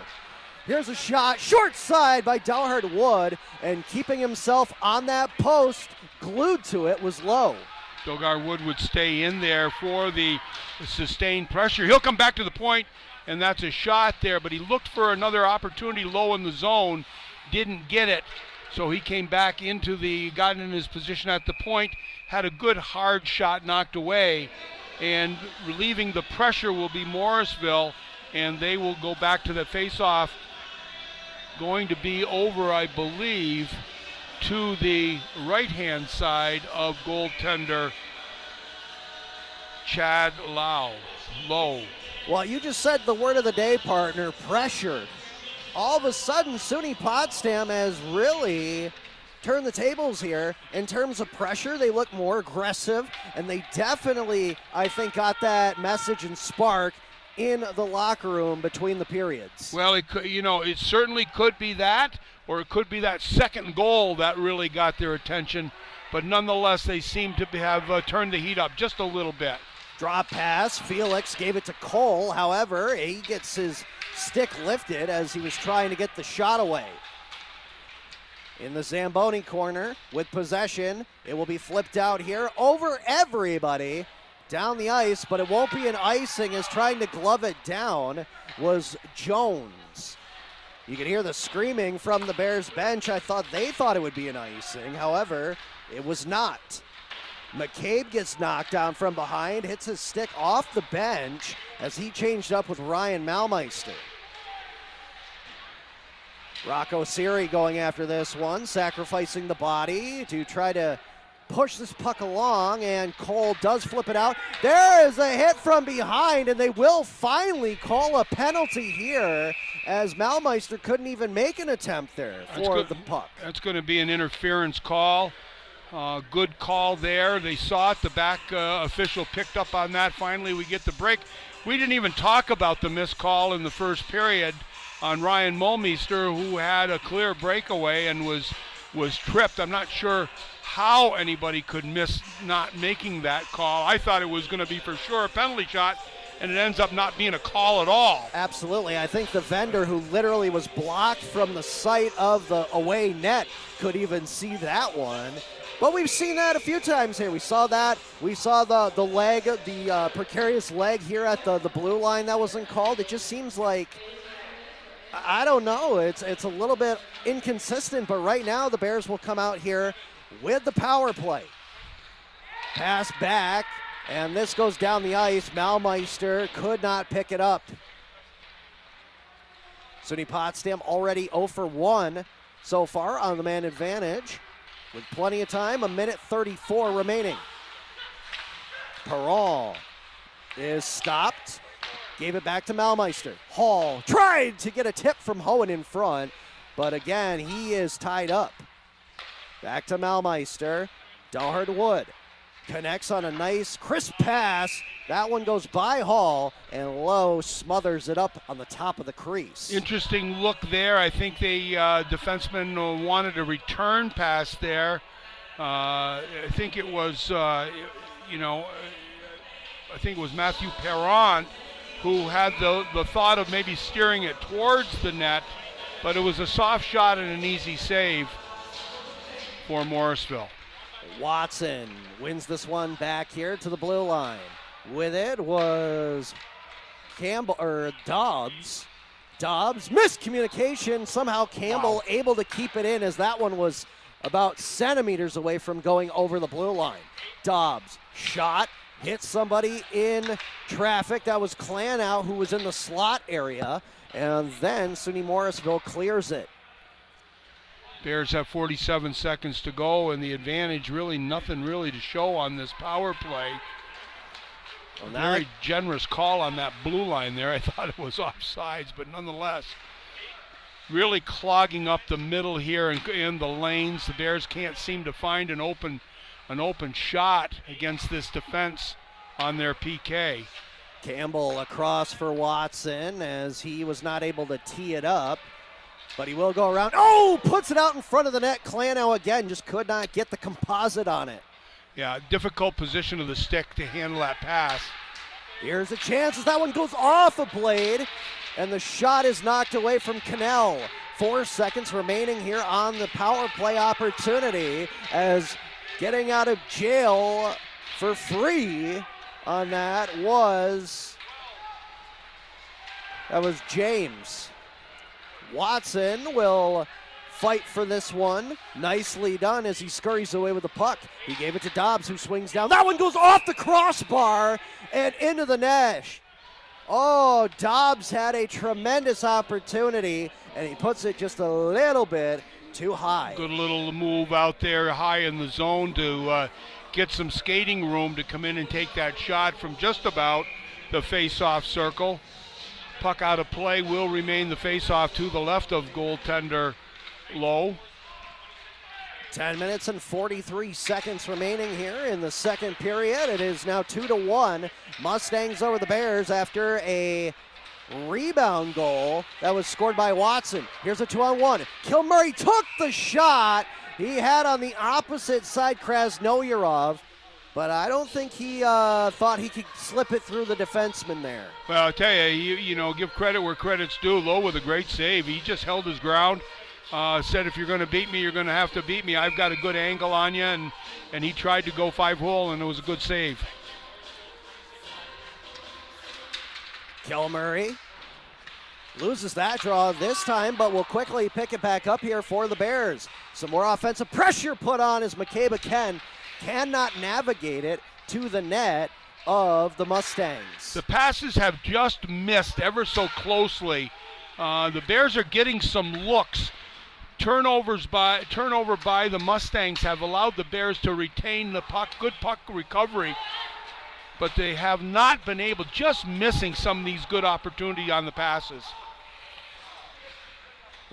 Here's a shot, short side by Dalhart Wood, and keeping himself on that post, glued to it, was Lowe. Dogar Wood would stay in there for the sustained pressure. He'll come back to the point, and that's a shot there, but he looked for another opportunity low in the zone, didn't get it. So he came back got in his position at the point, had a good hard shot knocked away, and relieving the pressure will be Morrisville, and they will go back to the face-off. Going to be over, I believe, to the right-hand side of goaltender Chad Lowe. Well, you just said the word of the day, partner, pressure. All of a sudden, SUNY Potsdam has really turned the tables here. In terms of pressure, they look more aggressive, and they definitely, I think, got that message and spark in the locker room between the periods. Well, it certainly could be that, or it could be that second goal that really got their attention. But nonetheless, they seem to have turned the heat up just a little bit. Drop pass, Felix gave it to Cole. However, he gets his stick lifted as he was trying to get the shot away. In the Zamboni corner with possession, it will be flipped out here over everybody down the ice, but it won't be an icing as trying to glove it down was Jones. You can hear the screaming from the Bears bench. They thought it would be an icing. However, it was not. McCabe gets knocked down from behind, hits his stick off the bench as he changed up with Ryan Malmeister. Rocco Siri going after this one, sacrificing the body to try to push this puck along, and Cole does flip it out. There is a hit from behind, and they will finally call a penalty here as Malmeister couldn't even make an attempt there for the puck. That's going to be an interference call. Good call there. They saw it. The back official picked up on that. Finally, we get the break. We didn't even talk about the missed call in the first period on Ryan Mulmeister, who had a clear breakaway and was tripped. I'm not sure how anybody could miss not making that call. I thought it was going to be for sure a penalty shot, and it ends up not being a call at all. Absolutely. I think the vendor, who literally was blocked from the sight of the away net, could even see that one. But we've seen that a few times here. We saw that. We saw the leg, the precarious leg here at the blue line that wasn't called. It just seems like, I don't know, it's a little bit inconsistent, but right now the Bears will come out here with the power play. Pass back, and this goes down the ice. Malmeister could not pick it up. SUNY Potsdam already 0 for 1 so far on the man advantage. With plenty of time, 1:34 remaining. Perron is stopped. Gave it back to Malmeister. Hall tried to get a tip from Hohen in front, but again, he is tied up. Back to Malmeister. Daughtard Wood connects on a nice, crisp pass. That one goes by Hall, and Lowe smothers it up on the top of the crease. Interesting look there. I think the defenseman wanted a return pass there. I think it was, I think it was Matthew Perron who had the thought of maybe steering it towards the net, but it was a soft shot and an easy save for Morrisville. Watson wins this one back here to the blue line. With it was Dobbs. Dobbs, miscommunication. Somehow Campbell able to keep it in, as that one was about centimeters away from going over the blue line. Dobbs, shot, hit somebody in traffic. That was Clanow, who was in the slot area. And then SUNY Morrisville clears it. Bears have 47 seconds to go, and the advantage really nothing really to show on this power play. A very generous call on that blue line there. I thought it was offsides, but nonetheless, really clogging up the middle here and in the lanes. The Bears can't seem to find an open shot against this defense on their PK. Campbell across for Watson, as he was not able to tee it up, but he will go around. Oh, puts it out in front of the net. Clanow again just could not get the composite on it. Yeah, difficult position of the stick to handle that pass. Here's a chance as that one goes off a blade, and the shot is knocked away from Cannell. 4 seconds remaining here on the power play opportunity, as getting out of jail for free on that was James. Watson will fight for this one. Nicely done as he scurries away with the puck. He gave it to Dobbs, who swings down. That one goes off the crossbar and into the net. Oh, Dobbs had a tremendous opportunity, and he puts it just a little bit too high. Good little move out there high in the zone to get some skating room to come in and take that shot from just about the face-off circle. Puck out of play, will remain the face-off to the left of goaltender Lowe. 10 minutes and 43 seconds remaining here in the second period. It is now 2-1. Mustangs over the Bears after a rebound goal that was scored by Watson. Here's a 2-on-1. Kilmurray took the shot. He had on the opposite side Krasnoyarov, but I don't think he thought he could slip it through the defenseman there. Well, I'll tell you, you know, give credit where credit's due. Lowe with a great save. He just held his ground. Said, if you're going to beat me, you're going to have to beat me. I've got a good angle on you, and he tried to go 5-hole, and it was a good save. Kilmurray loses that draw this time, but will quickly pick it back up here for the Bears. Some more offensive pressure put on as McCabe cannot navigate it to the net of the Mustangs. The passes have just missed ever so closely. The Bears are getting some looks. Turnover by the Mustangs have allowed the Bears to retain the puck, good puck recovery, but they have not been able, just missing some of these good opportunity on the passes.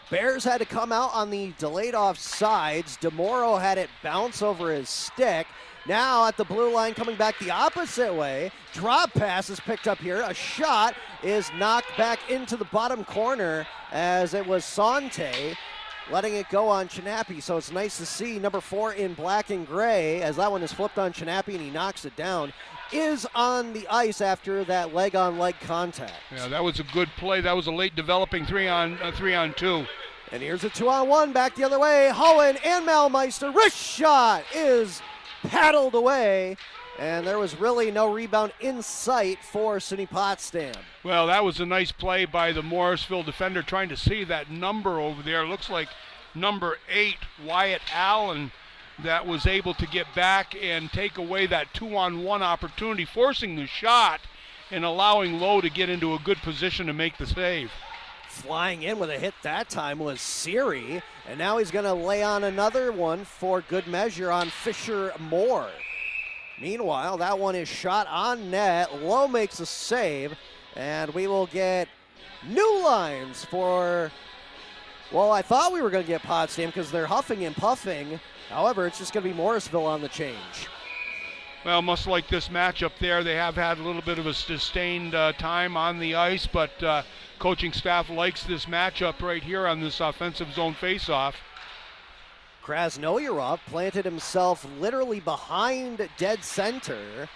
Bears had to come out on the delayed offsides. DeMoro had it bounce over his stick. Now at the blue line, coming back the opposite way. Drop pass is picked up here. A shot is knocked back into the bottom corner as it was Sante letting it go on Chinappy. So it's nice to see number 4 in black and gray, as that one is flipped on Chinappy and he knocks it down is on the ice after that leg-on-leg contact. Yeah, that was a good play. That was a late developing 3-on-2. And here's a 2-on-1 back the other way. Hohen and Malmeister. Wrist shot is paddled away. And there was really no rebound in sight for SUNY Potsdam. Well, that was a nice play by the Morrisville defender trying to see that number over there. It looks like number 8, Wyatt Allen, that was able to get back and take away that 2-on-1 opportunity, forcing the shot and allowing Lowe to get into a good position to make the save. Flying in with a hit that time was Siri, and now he's going to lay on another one for good measure on Fisher Moore. Meanwhile, that one is shot on net. Lowe makes a save, and we will get new lines for, well, I thought we were going to get Potsdam because they're huffing and puffing. However, it's just going to be Morrisville on the change. Well, much like this matchup there, they have had a little bit of a sustained time on the ice, but coaching staff likes this matchup right here on this offensive zone faceoff. Krasnoyarov planted himself literally behind dead center.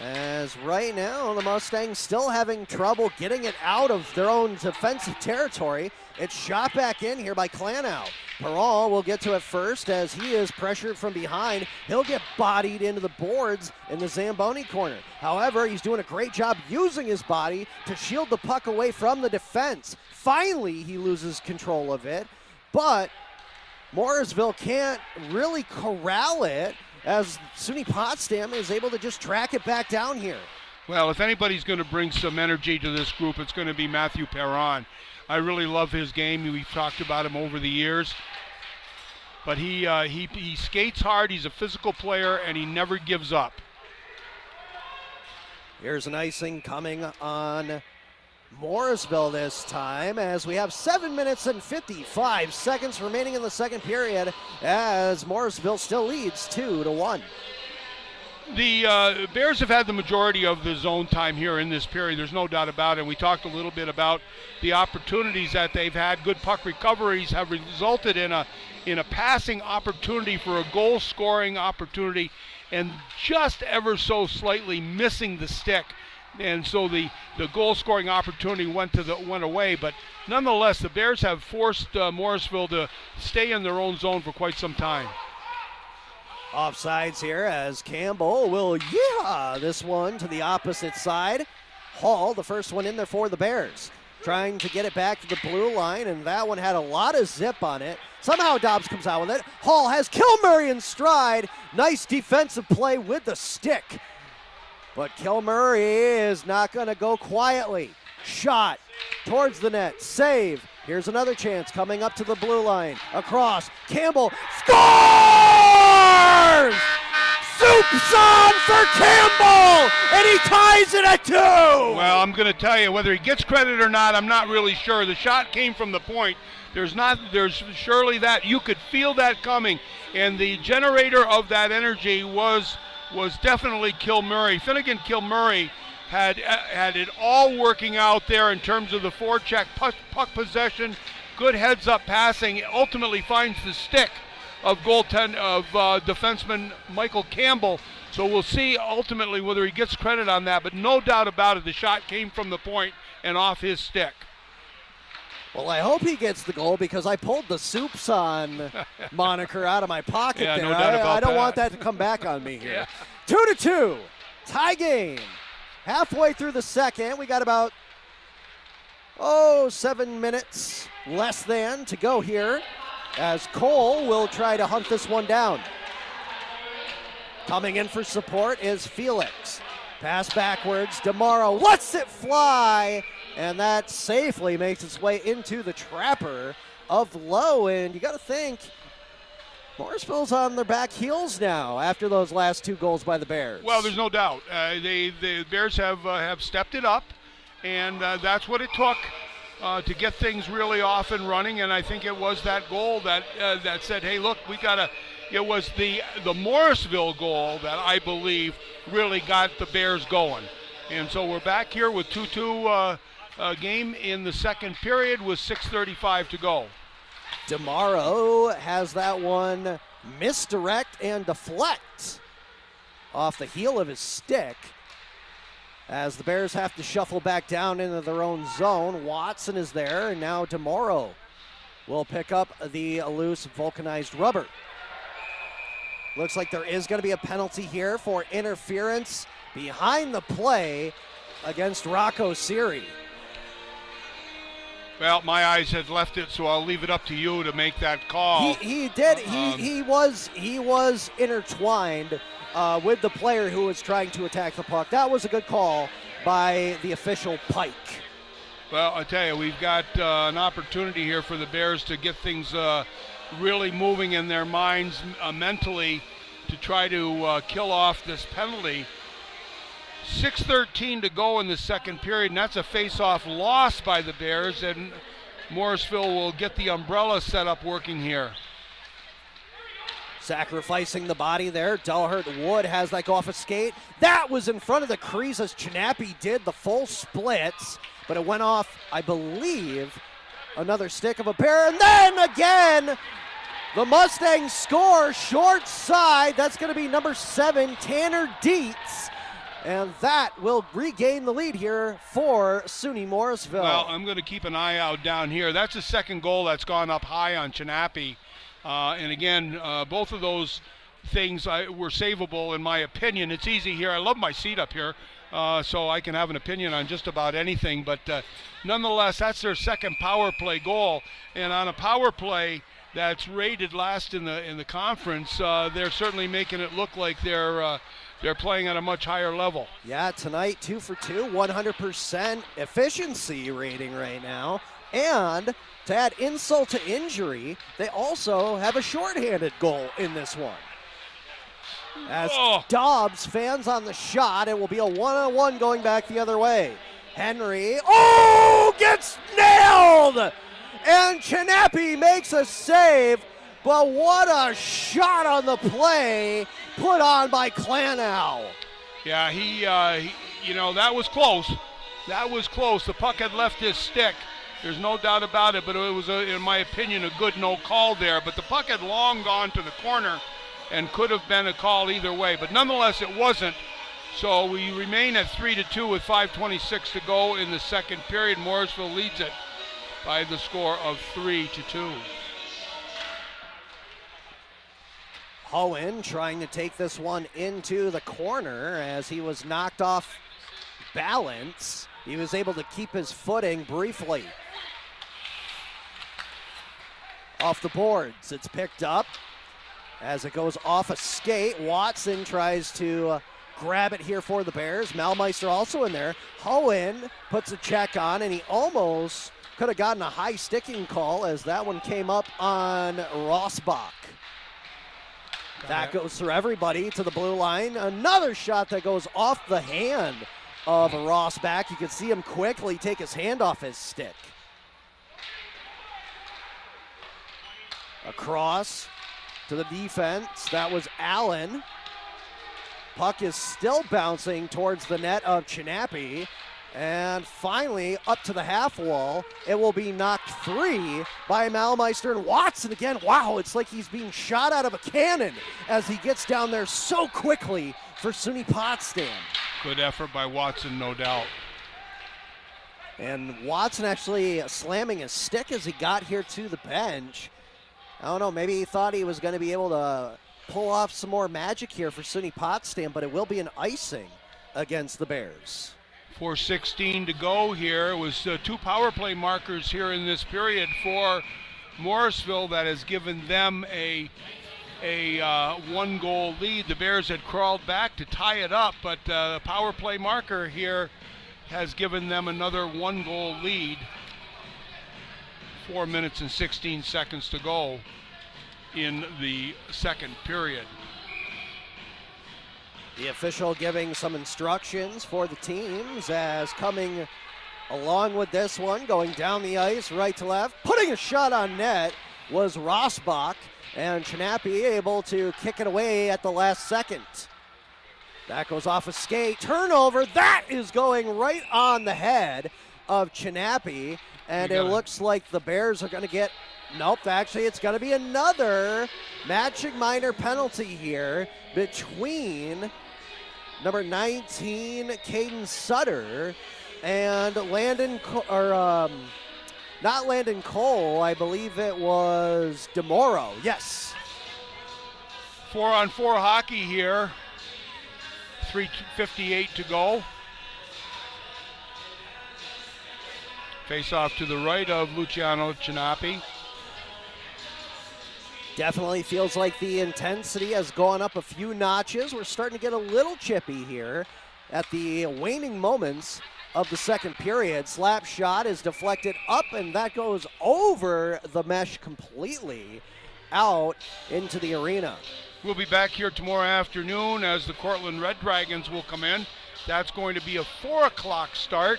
As right now, the Mustangs still having trouble getting it out of their own defensive territory. It's shot back in here by Klanow. Perron will get to it first as he is pressured from behind. He'll get bodied into the boards in the Zamboni corner. However, he's doing a great job using his body to shield the puck away from the defense. Finally, he loses control of it, but Morrisville can't really corral it as SUNY Potsdam is able to just track it back down here. Well, if anybody's going to bring some energy to this group, it's going to be Matthew Perron. I really love his game. We've talked about him over the years. But he skates hard, he's a physical player, and he never gives up. Here's an icing coming on Morrisville this time as we have 7 minutes and 55 seconds remaining in the second period as Morrisville still leads 2-1. The Bears have had the majority of the zone time here in this period. There's no doubt about it. We talked a little bit about the opportunities that they've had. Good puck recoveries have resulted in a passing opportunity for a goal-scoring opportunity, and just ever so slightly missing the stick. And so the goal-scoring opportunity went away. But nonetheless, the Bears have forced Morrisville to stay in their own zone for quite some time. Offsides here as Campbell will this one to the opposite side. Hall, the first one in there for the Bears, trying to get it back to the blue line, and that one had a lot of zip on it. Somehow Dobbs comes out with it. Hall has Kilmurray in stride. Nice defensive play with the stick. But Kilmurray is not going to go quietly. Shot towards the net. Save. Here's another chance coming up to the blue line. Across. Campbell scores! Soup's on for Campbell! And he ties it at 2! Well, I'm going to tell you, whether he gets credit or not, I'm not really sure. The shot came from the point. There's surely that. You could feel that coming. And the generator of that energy was definitely Kilmurray. Finnegan Kilmurray had it all working out there in terms of the forecheck, puck possession, good heads-up passing. Ultimately finds the stick of defenseman Michael Campbell. So we'll see ultimately whether he gets credit on that. But no doubt about it, the shot came from the point and off his stick. Well, I hope he gets the goal because I pulled the Soups on moniker out of my pocket there. No doubt about I don't that. want that to come back on me here. Yeah. 2-2, tie game. Halfway through the second, we got about 7 minutes less than to go here as Cole will try to hunt this one down. Coming in for support is Felix. Pass backwards, DeMauro lets it fly, and that safely makes its way into the trapper of Lowe. And you got to think, Morrisville's on their back heels now after those last 2 goals by the Bears. Well, there's no doubt. The Bears have stepped it up, and that's what it took to get things really off and running. And I think it was that goal that said, hey, look, we got to. It was the Morrisville goal that I believe really got the Bears going. And so we're back here with 2-2 game in the second period with 6:35 to go. DeMauro has that one misdirect and deflect. off the heel of his stick. As the Bears have to shuffle back down into their own zone. Watson is there, and now DeMoro will pick up the loose vulcanized rubber. Looks like there is going to be a penalty here for interference behind the play against Rocco Siri. Well, my eyes had left it, so I'll leave it up to you to make that call. He did. He was intertwined with the player who was trying to attack the puck. That was a good call by the official Pike. Well, I tell you, we've got an opportunity here for the Bears to get things really moving in their minds mentally to try to kill off this penalty. 6:13 to go in the second period, and that's a face-off loss by the Bears, and Morrisville will get the umbrella set up working here. Sacrificing the body there. Delhurt Wood has that go off a skate. That was in front of the crease as Chinappy did the full splits, but it went off, I believe, another stick of a pair, and then again, the Mustangs score short side. That's going to be number 7, Tanner Dietz. And that will regain the lead here for SUNY Morrisville. Well, I'm going to keep an eye out down here. That's the second goal that's gone up high on Chinappy. And again, both of those things were savable in my opinion. It's easy here. I love my seat up here, so I can have an opinion on just about anything. But nonetheless, that's their second power play goal. And on a power play that's rated last in the conference, they're certainly making it look like they're playing at a much higher level. Yeah, tonight 2 for 2, 100% efficiency rating right now. And to add insult to injury, they also have a shorthanded goal in this one. As Dobbs fans on the shot, it will be a 1-on-1 going back the other way. Henry, gets nailed! And Chinappy makes a save, but what a shot on the play put on by Klanow. Yeah, he that was close. That was close. The puck had left his stick. There's no doubt about it, but it was, in my opinion, a good no call there. But the puck had long gone to the corner and could have been a call either way. But nonetheless, it wasn't. So we remain at 3-2 with 5:26 to go in the second period. Morrisville leads it by the score of 3-2. Hohen trying to take this one into the corner as he was knocked off balance. He was able to keep his footing briefly. Off the boards, it's picked up as it goes off a skate. Watson tries to grab it here for the Bears. Malmeister also in there. Hohen puts a check on, and he almost could have gotten a high sticking call as that one came up on Rossbach. That goes through everybody to the blue line. Another shot that goes off the hand of Rossbach. You can see him quickly take his hand off his stick. Across to the defense. That was Allen. Puck is still bouncing towards the net of Chinappy. And finally, up to the half wall, it will be knocked free by Malmeister. And Watson again, wow, it's like he's being shot out of a cannon as he gets down there so quickly for SUNY Potsdam. Good effort by Watson, no doubt. And Watson actually slamming his stick as he got here to the bench. I don't know, maybe he thought he was going to be able to pull off some more magic here for SUNY Potsdam, but it will be an icing against the Bears. 4:16 to go here. It was 2 power play markers here in this period for Morrisville that has given them a 1-goal lead. The Bears had crawled back to tie it up, but the power play marker here has given them another 1-goal lead. 4 minutes and 16 seconds to go in the second period. The official giving some instructions for the teams as coming along with this one, going down the ice, right to left, putting a shot on net was Rossbach, and Chinappy able to kick it away at the last second. That goes off a skate, turnover, that is going right on the head of Chinappy, and it looks like the Bears are going to get, nope, actually it's going to be another matching minor penalty here between number 19, Caden Sutter, and not Landon Cole, I believe it was DeMoro, yes. 4-on-4 hockey here. 3:58 to go. Face off to the right of Luciano Chinapi. Definitely feels like the intensity has gone up a few notches. We're starting to get a little chippy here at the waning moments of the second period. Slap shot is deflected up, and that goes over the mesh completely out into the arena. We'll be back here tomorrow afternoon as the Cortland Red Dragons will come in. That's going to be a 4 o'clock start.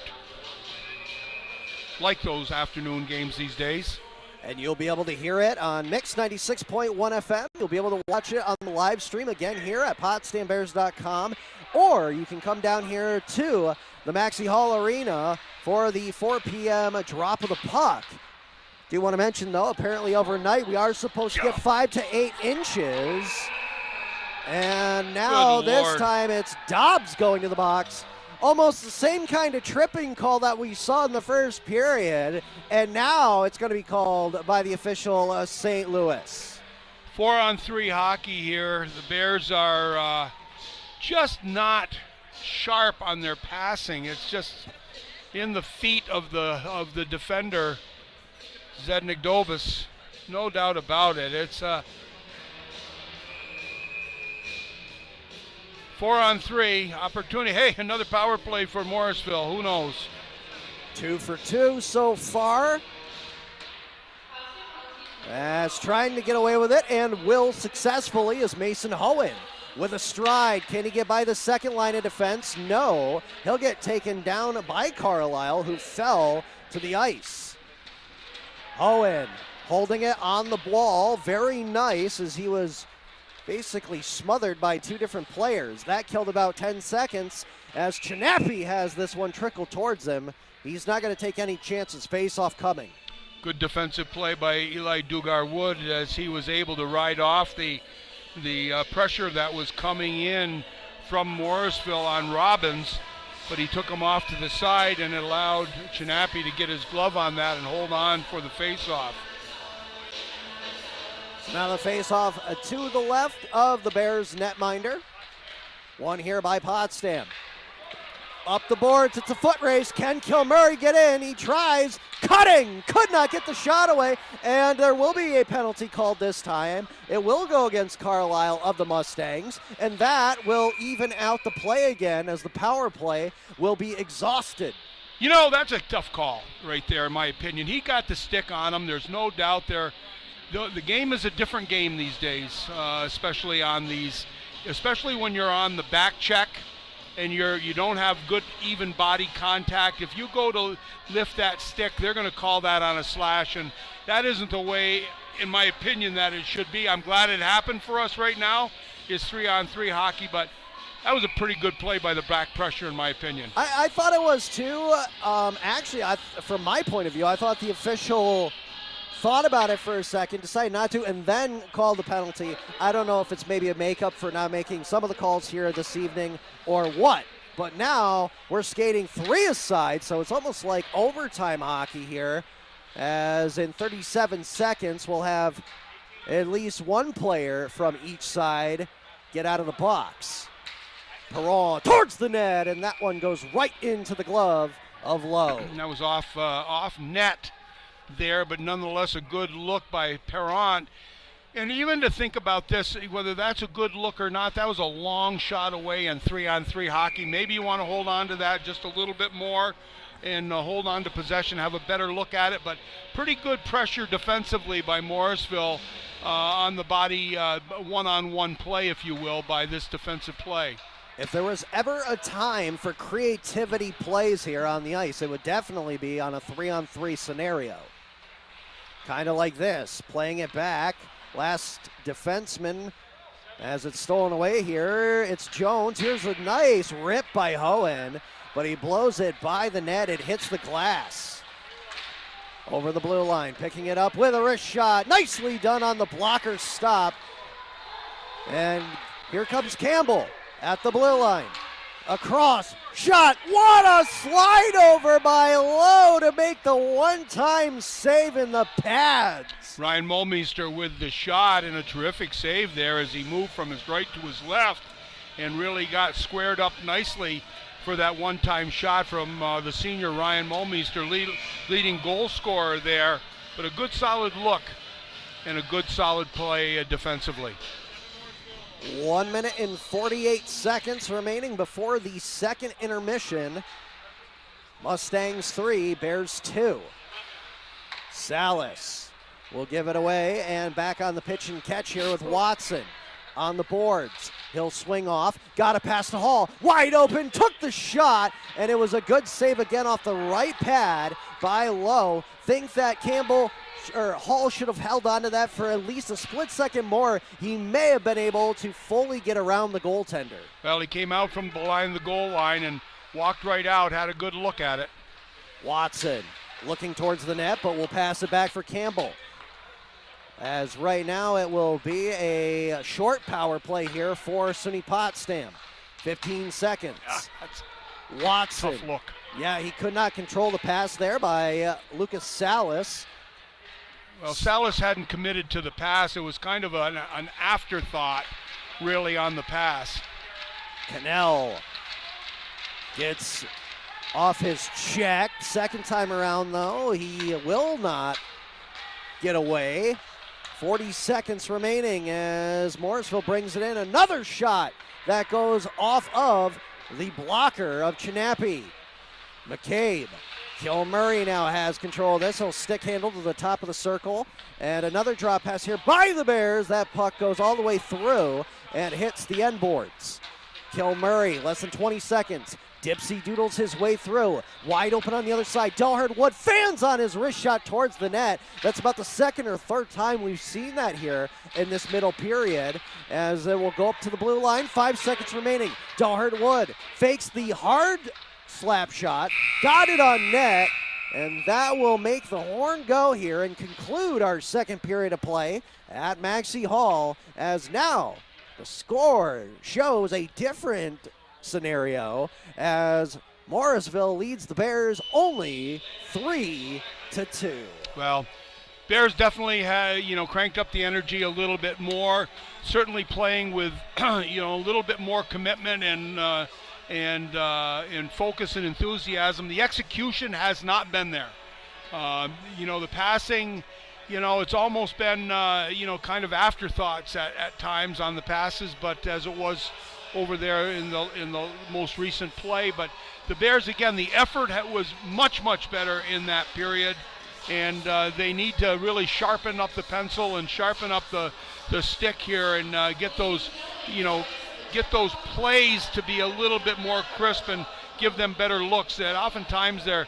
Like those afternoon games these days. And you'll be able to hear it on Mix 96.1 FM. You'll be able to watch it on the live stream again here at PotsdamBears.com. Or you can come down here to the Maxey Hall Arena for the 4 p.m. drop of the puck. Do want to mention, though, apparently overnight we are supposed to get 5 to 8 inches. And now this time it's Dobbs going to the box. Almost the same kind of tripping call that we saw in the first period, and now it's going to be called by the official St. Louis. 4-on-3 hockey here. The Bears are just not sharp on their passing. It's just in the feet of the defender, Zednik Dovis. No doubt about it. It's 4-on-3 opportunity. Hey, another power play for Morrisville. Who knows? 2 for 2 so far. As trying to get away with it, and will successfully, is Mason Hohen with a stride. Can he get by the second line of defense? No. He'll get taken down by Carlisle, who fell to the ice. Hohen holding it on the wall. Very nice, as he was basically smothered by 2 different players. That killed about 10 seconds as Chinapi has this one trickle towards him. He's not going to take any chances. Face-off coming. Good defensive play by Eli Dugar-Wood as he was able to ride off the pressure that was coming in from Morrisville on Robbins, but he took him off to the side and it allowed Chinapi to get his glove on that and hold on for the face-off. Now the face-off to the left of the Bears netminder. One here by Potsdam. Up the boards, it's a foot race. Can Kilmurray get in? He tries, cutting, could not get the shot away, and there will be a penalty called this time. It will go against Carlisle of the Mustangs, and that will even out the play again as the power play will be exhausted. You know, that's a tough call right there, in my opinion. He got the stick on him. There's no doubt there. The game is a different game these days, especially when you're on the back check and you don't have good even body contact. If you go to lift that stick, they're going to call that on a slash, and that isn't the way, in my opinion, that it should be. I'm glad it happened for us right now. It's 3-on-3 hockey, but that was a pretty good play by the back pressure, in my opinion. I thought it was too. Actually, from my point of view, I thought the official thought about it for a second, decided not to, and then called the penalty. I don't know if it's maybe a makeup for not making some of the calls here this evening or what. But now we're skating 3-a-side, so it's almost like overtime hockey here, as in 37 seconds we'll have at least one player from each side get out of the box. Perron towards the net, and that one goes right into the glove of Lowe. And that was off net there, but nonetheless a good look by Perron. And even to think about this, whether that's a good look or not, that was a long shot away in 3-on-3 hockey. Maybe you want to hold on to that just a little bit more and hold on to possession, have a better look at it. But pretty good pressure defensively by Morrisville on the body, one-on-one play, if you will, by this defensive play. If there was ever a time for creativity plays here on the ice, it would definitely be on a 3-on-3 scenario. Kind of like this, playing it back. Last defenseman, as it's stolen away here, it's Jones. Here's a nice rip by Hohen, but he blows it by the net. It hits the glass. Over the blue line, picking it up with a wrist shot. Nicely done on the blocker stop. And here comes Campbell at the blue line. Across, shot, what a slide over by Lowe to make the one-time save in the pads. Ryan Mulmeister with the shot and a terrific save there as he moved from his right to his left and really got squared up nicely for that one-time shot from the senior Ryan Mulmeister, leading goal scorer there. But a good solid look and a good solid play defensively. 1 minute and 48 seconds remaining before the second intermission. Mustangs 3, Bears 2. Salas will give it away, and back on the pitch and catch here with Watson on the boards. He'll swing off, got a pass to Hall, wide open, took the shot, and it was a good save again off the right pad by Lowe. Think that Hall should have held on to that for at least a split second more. He may have been able to fully get around the goaltender. Well, he came out from behind the goal line and walked right out, had a good look at it. Watson looking towards the net, but will pass it back for Campbell. As right now it will be a short power play here for SUNY Potsdam. 15 seconds. Yeah, that's Watson. tough look. Yeah, he could not control the pass there by Lucas Salas. Well, Salas hadn't committed to the pass. It was kind of an afterthought, really, on the pass. Cannell gets off his check. Second time around, though, he will not get away. 40 seconds remaining as Morrisville brings it in. Another shot that goes off of the blocker of Chinappy. McCabe. Kilmurray now has control of this. He'll stick handle to the top of the circle. And another drop pass here by the Bears. That puck goes all the way through and hits the end boards. Kilmurray, less than 20 seconds. Dipsy doodles his way through. Wide open on the other side. Delhard Wood fans on his wrist shot towards the net. That's about the second or third time we've seen that here in this middle period. As it will go up to the blue line. 5 seconds remaining. Delhard Wood fakes the hard slap shot, got it on net, and that will make the horn go here and conclude our second period of play at Maxey Hall, as now the score shows a different scenario as Morrisville leads the Bears only 3-2. Well, Bears definitely had, cranked up the energy a little bit more, certainly playing with, a little bit more commitment and focus and enthusiasm. The execution has not been there. The passing, it's almost been, kind of afterthoughts at times on the passes, but as it was over there in the most recent play. But the Bears, again, the effort was much, much better in that period, and they need to really sharpen up the pencil and sharpen up the stick here and get those, get those plays to be a little bit more crisp and give them better looks. That oftentimes they're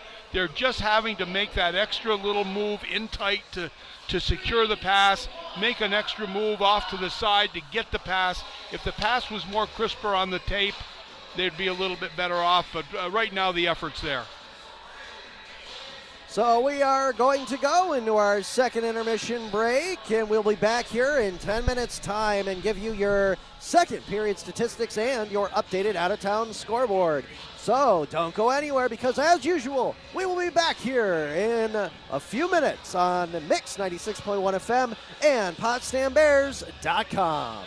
just having to make that extra little move in tight to secure the pass, make an extra move off to the side to get the pass. If the pass was more crisper on the tape, they'd be a little bit better off, but right now the effort's there. So we are going to go into our second intermission break, and we'll be back here in 10 minutes time and give you your second period statistics and your updated out-of-town scoreboard. So don't go anywhere, because as usual, we will be back here in a few minutes on Mix 96.1 FM and PotsdamBears.com.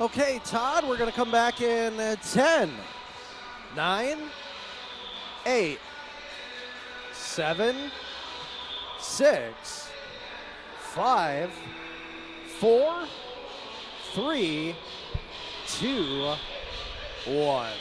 Okay, Todd, we're going to come back in 10, 9, 8, 7, 6, 5, 4, 3, 2, 1.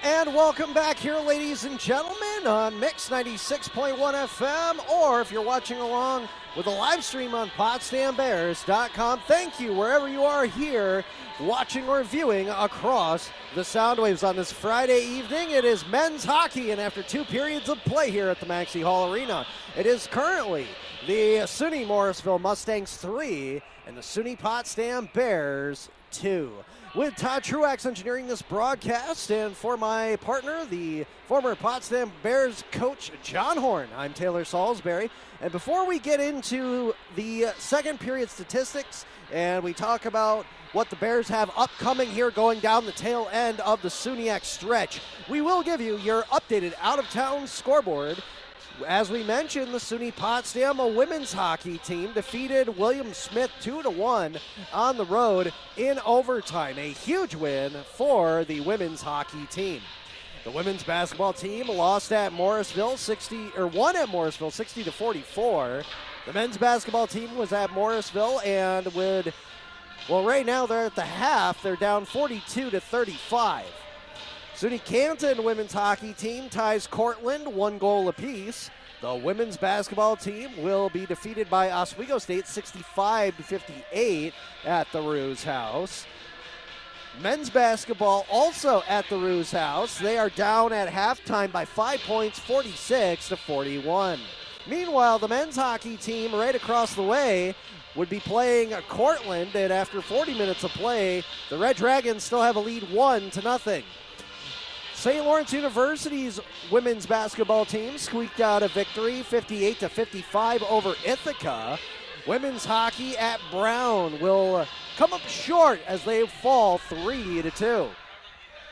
And welcome back here, ladies and gentlemen, on Mix 96.1 FM, or if you're watching along with a live stream on PotsdamBears.com. Thank you wherever you are here watching or viewing across the sound waves on this Friday evening. It is men's hockey, and after 2 periods of play here at the Maxey Hall Arena, it is currently the SUNY Morrisville Mustangs 3 and the SUNY Potsdam Bears 2. With Todd Truax engineering this broadcast, and for my partner, the former Potsdam Bears coach, John Horn, I'm Taylor Salisbury. And before we get into the second period statistics and we talk about what the Bears have upcoming here going down the tail end of the SUNYAC stretch, we will give you your updated out-of-town scoreboard. As we mentioned, the SUNY Potsdam women's hockey team defeated William Smith 2-1 on the road in overtime. A huge win for the women's hockey team. The women's basketball team lost at Morrisville won at Morrisville 60-44. The men's basketball team was at Morrisville and right now they're at the half. They're down 42-35. SUNY Canton women's hockey team ties Cortland 1 goal apiece. The women's basketball team will be defeated by Oswego State 65-58 at the Ruse House. Men's basketball also at the Ruse House. They are down at halftime by 5 points, 46-41. Meanwhile, the men's hockey team right across the way would be playing Cortland, and after 40 minutes of play, the Red Dragons still have a lead 1-0. St. Lawrence University's women's basketball team squeaked out a victory 58-55 over Ithaca. Women's hockey at Brown will come up short as they fall 3-2.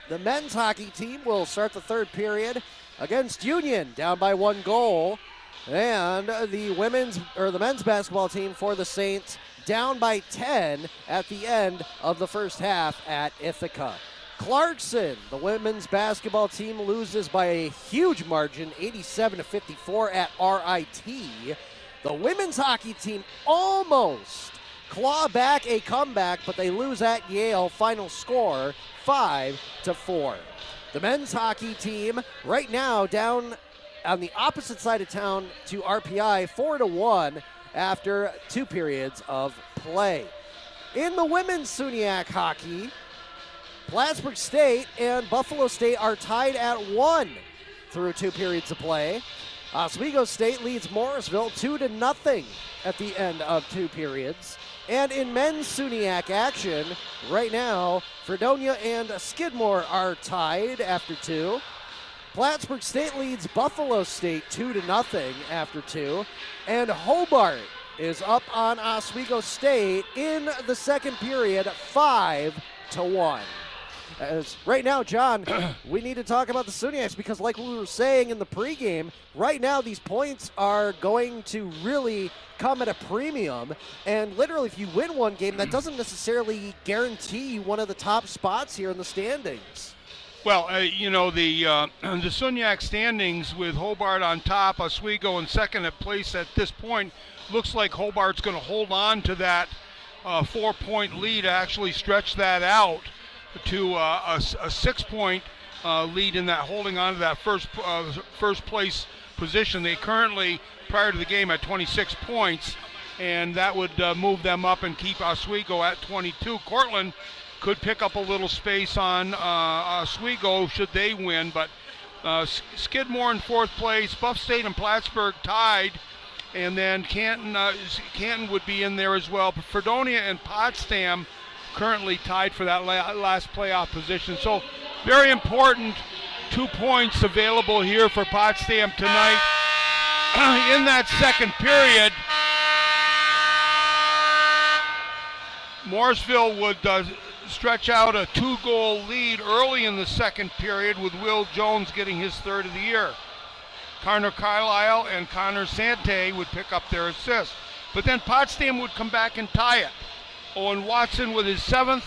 The men's hockey team will start the third period against Union, down by 1 goal. And the men's basketball team for the Saints down by 10 at the end of the first half at Ithaca. Clarkson, the women's basketball team, loses by a huge margin, 87-54 at RIT. The women's hockey team almost claw back a comeback, but they lose at Yale. Final score, 5-4. The men's hockey team right now down on the opposite side of town to RPI, 4-1 after 2 periods of play. In the women's SUNYAC hockey, Plattsburgh State and Buffalo State are tied at 1 through 2 periods of play. Oswego State leads Morrisville 2-0 at the end of 2 periods. And in men's SUNYAC action, right now, Fredonia and Skidmore are tied after 2. Plattsburgh State leads Buffalo State 2-0 after 2. And Hobart is up on Oswego State in the second period, 5-1. Right now, John, we need to talk about the SUNYACs because like we were saying in the pregame, right now these points are going to really come at a premium. And literally, if you win one game, that doesn't necessarily guarantee you one of the top spots here in the standings. Well, the SUNYAC standings with Hobart on top, Oswego in second at place at this point, looks like Hobart's going to hold on to that 4-point lead, actually stretch that out to a 6-point lead in that, holding on to that first place position. They currently, prior to the game, at 26 points, and that would move them up and keep Oswego at 22. Cortland could pick up a little space on Oswego should they win, but Skidmore in 4th place, Buff State and Plattsburgh tied, and then Canton would be in there as well. But Fredonia and Potsdam currently tied for that last playoff position. So very important 2 points available here for Potsdam tonight. In that second period, Morrisville would stretch out a 2-goal lead early in the second period with Will Jones getting his 3rd of the year. Connor Carlisle and Connor Sante would pick up their assists. but then Potsdam would come back and tie it. Owen Watson with his 7th,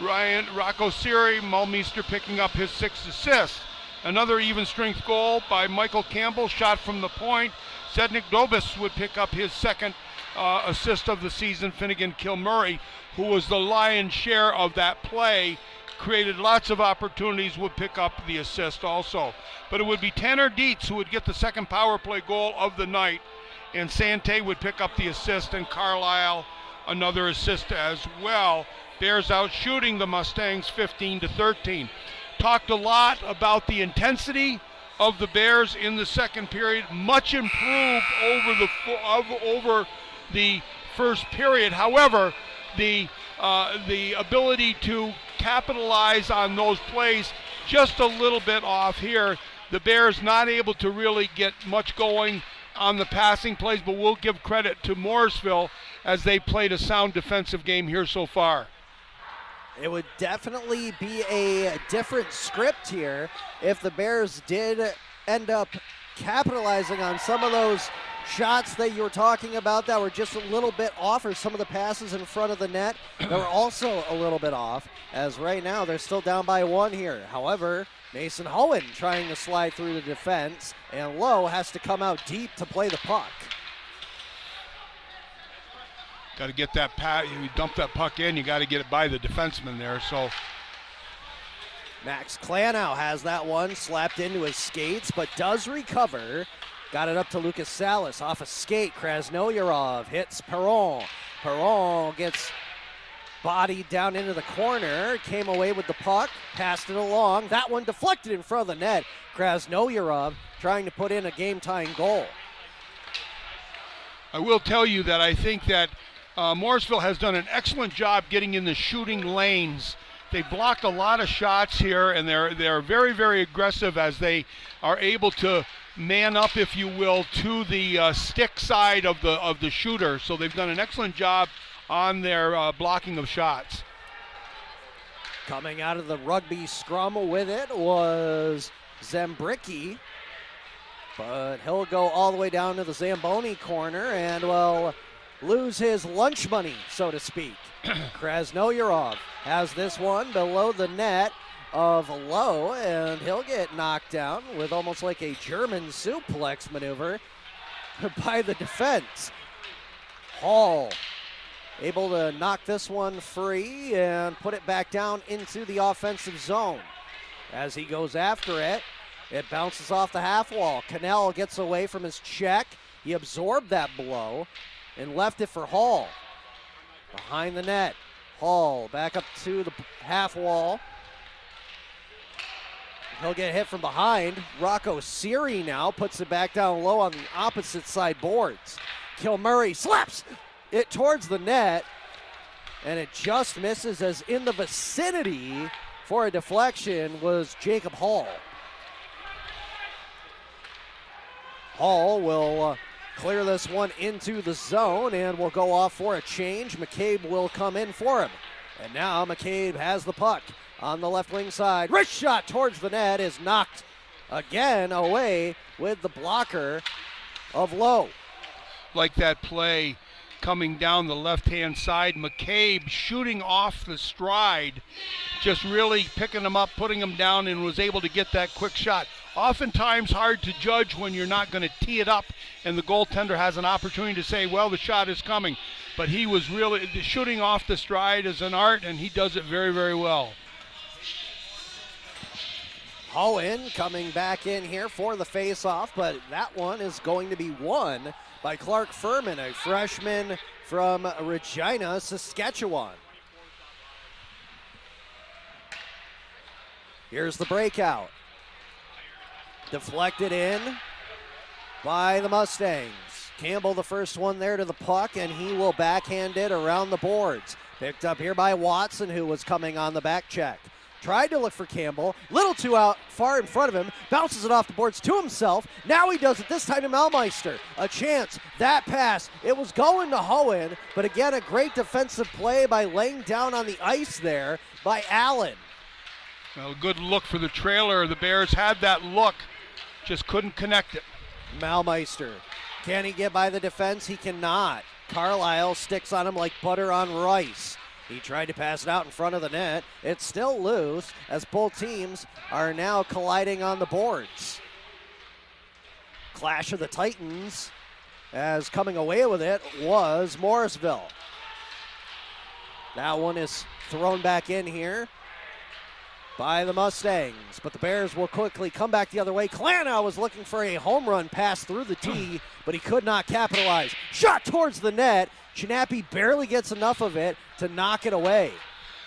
Rocco Siri, Mulmeister picking up his 6th assist. Another even strength goal by Michael Campbell, shot from the point. Zednik Dobis would pick up his 2nd assist of the season. Finnegan Kilmurray, who was the lion's share of that play, created lots of opportunities, would pick up the assist also. But it would be Tanner Dietz who would get the 2nd power play goal of the night, and Sante would pick up the assist, and Carlisle another assist as well. Bears out shooting the Mustangs 15-13. Talked a lot about the intensity of the Bears in the second period, much improved over the first period. However, the ability to capitalize on those plays just a little bit off here. The Bears not able to really get much going on the passing plays, but we'll give credit to Morrisville as they played a sound defensive game here so far. It would definitely be a different script here if the Bears did end up capitalizing on some of those shots that you were talking about that were just a little bit off, or some of the passes in front of the net that were also a little bit off, as right now they're still down by 1 here. However, Mason Hohen trying to slide through the defense, and Lowe has to come out deep to play the puck. Got to get that you dump that puck in, you got to get it by the defenseman there. So Max Klanow has that one slapped into his skates, but does recover. Got it up to Lucas Salas off a skate. Krasnoyarov hits Perron. Perron gets bodied down into the corner, came away with the puck, passed it along. That one deflected in front of the net. Krasnoyarov trying to put in a game-tying goal. I will tell you that I think that Morrisville has done an excellent job getting in the shooting lanes. They blocked a lot of shots here, and they're very, very aggressive as they are able to man up, if you will, to the stick side of the shooter. So they've done an excellent job on their blocking of shots. Coming out of the rugby scrum with it was Zembricki, but he'll go all the way down to the Zamboni corner and will lose his lunch money, so to speak. Krasnoyarov has this one below the net of Lowe, and he'll get knocked down with almost like a German suplex maneuver by the defense. Hall able to knock this one free and put it back down into the offensive zone. As he goes after it, it bounces off the half wall. Cannell gets away from his check. He absorbed that blow and left it for Hall. Behind the net, Hall back up to the half wall. He'll get hit from behind. Rocco Siri now puts it back down low on the opposite side boards. Kilmurray slaps it towards the net, and it just misses, as in the vicinity for a deflection was Jacob Hall. Hall will clear this one into the zone and will go off for a change. McCabe will come in for him. And now McCabe has the puck on the left wing side. Wrist shot towards the net is knocked again away with the blocker of Lowe. Like that play coming down the left-hand side, McCabe shooting off the stride, just really picking him up, putting him down, and was able to get that quick shot. Oftentimes hard to judge when you're not going to tee it up and the goaltender has an opportunity to say, well, the shot is coming. But he was really, shooting off the stride is an art, and he does it very, very well. Hohen coming back in here for the face-off, but that one is going to be won by Clark Furman, a freshman from Regina, Saskatchewan. Here's the breakout. Deflected in by the Mustangs. Campbell the first one there to the puck, and he will backhand it around the boards. Picked up here by Watson, who was coming on the back check. Tried to look for Campbell, little too out far in front of him, bounces it off the boards to himself. Now he does it, this time to Melmeister. A chance, that pass, it was going to Hohen, but again, a great defensive play by laying down on the ice there by Allen. Well, good look for the trailer. The Bears had that look, just couldn't connect it. Melmeister, can he get by the defense? He cannot. Carlisle sticks on him like butter on rice. He tried to pass it out in front of the net. It's still loose as both teams are now colliding on the boards. Clash of the Titans, as coming away with it was Morrisville. That one is thrown back in here by the Mustangs, but the Bears will quickly come back the other way. Klanow was looking for a home run pass through the tee, but he could not capitalize. Shot towards the net. Chinappi barely gets enough of it to knock it away.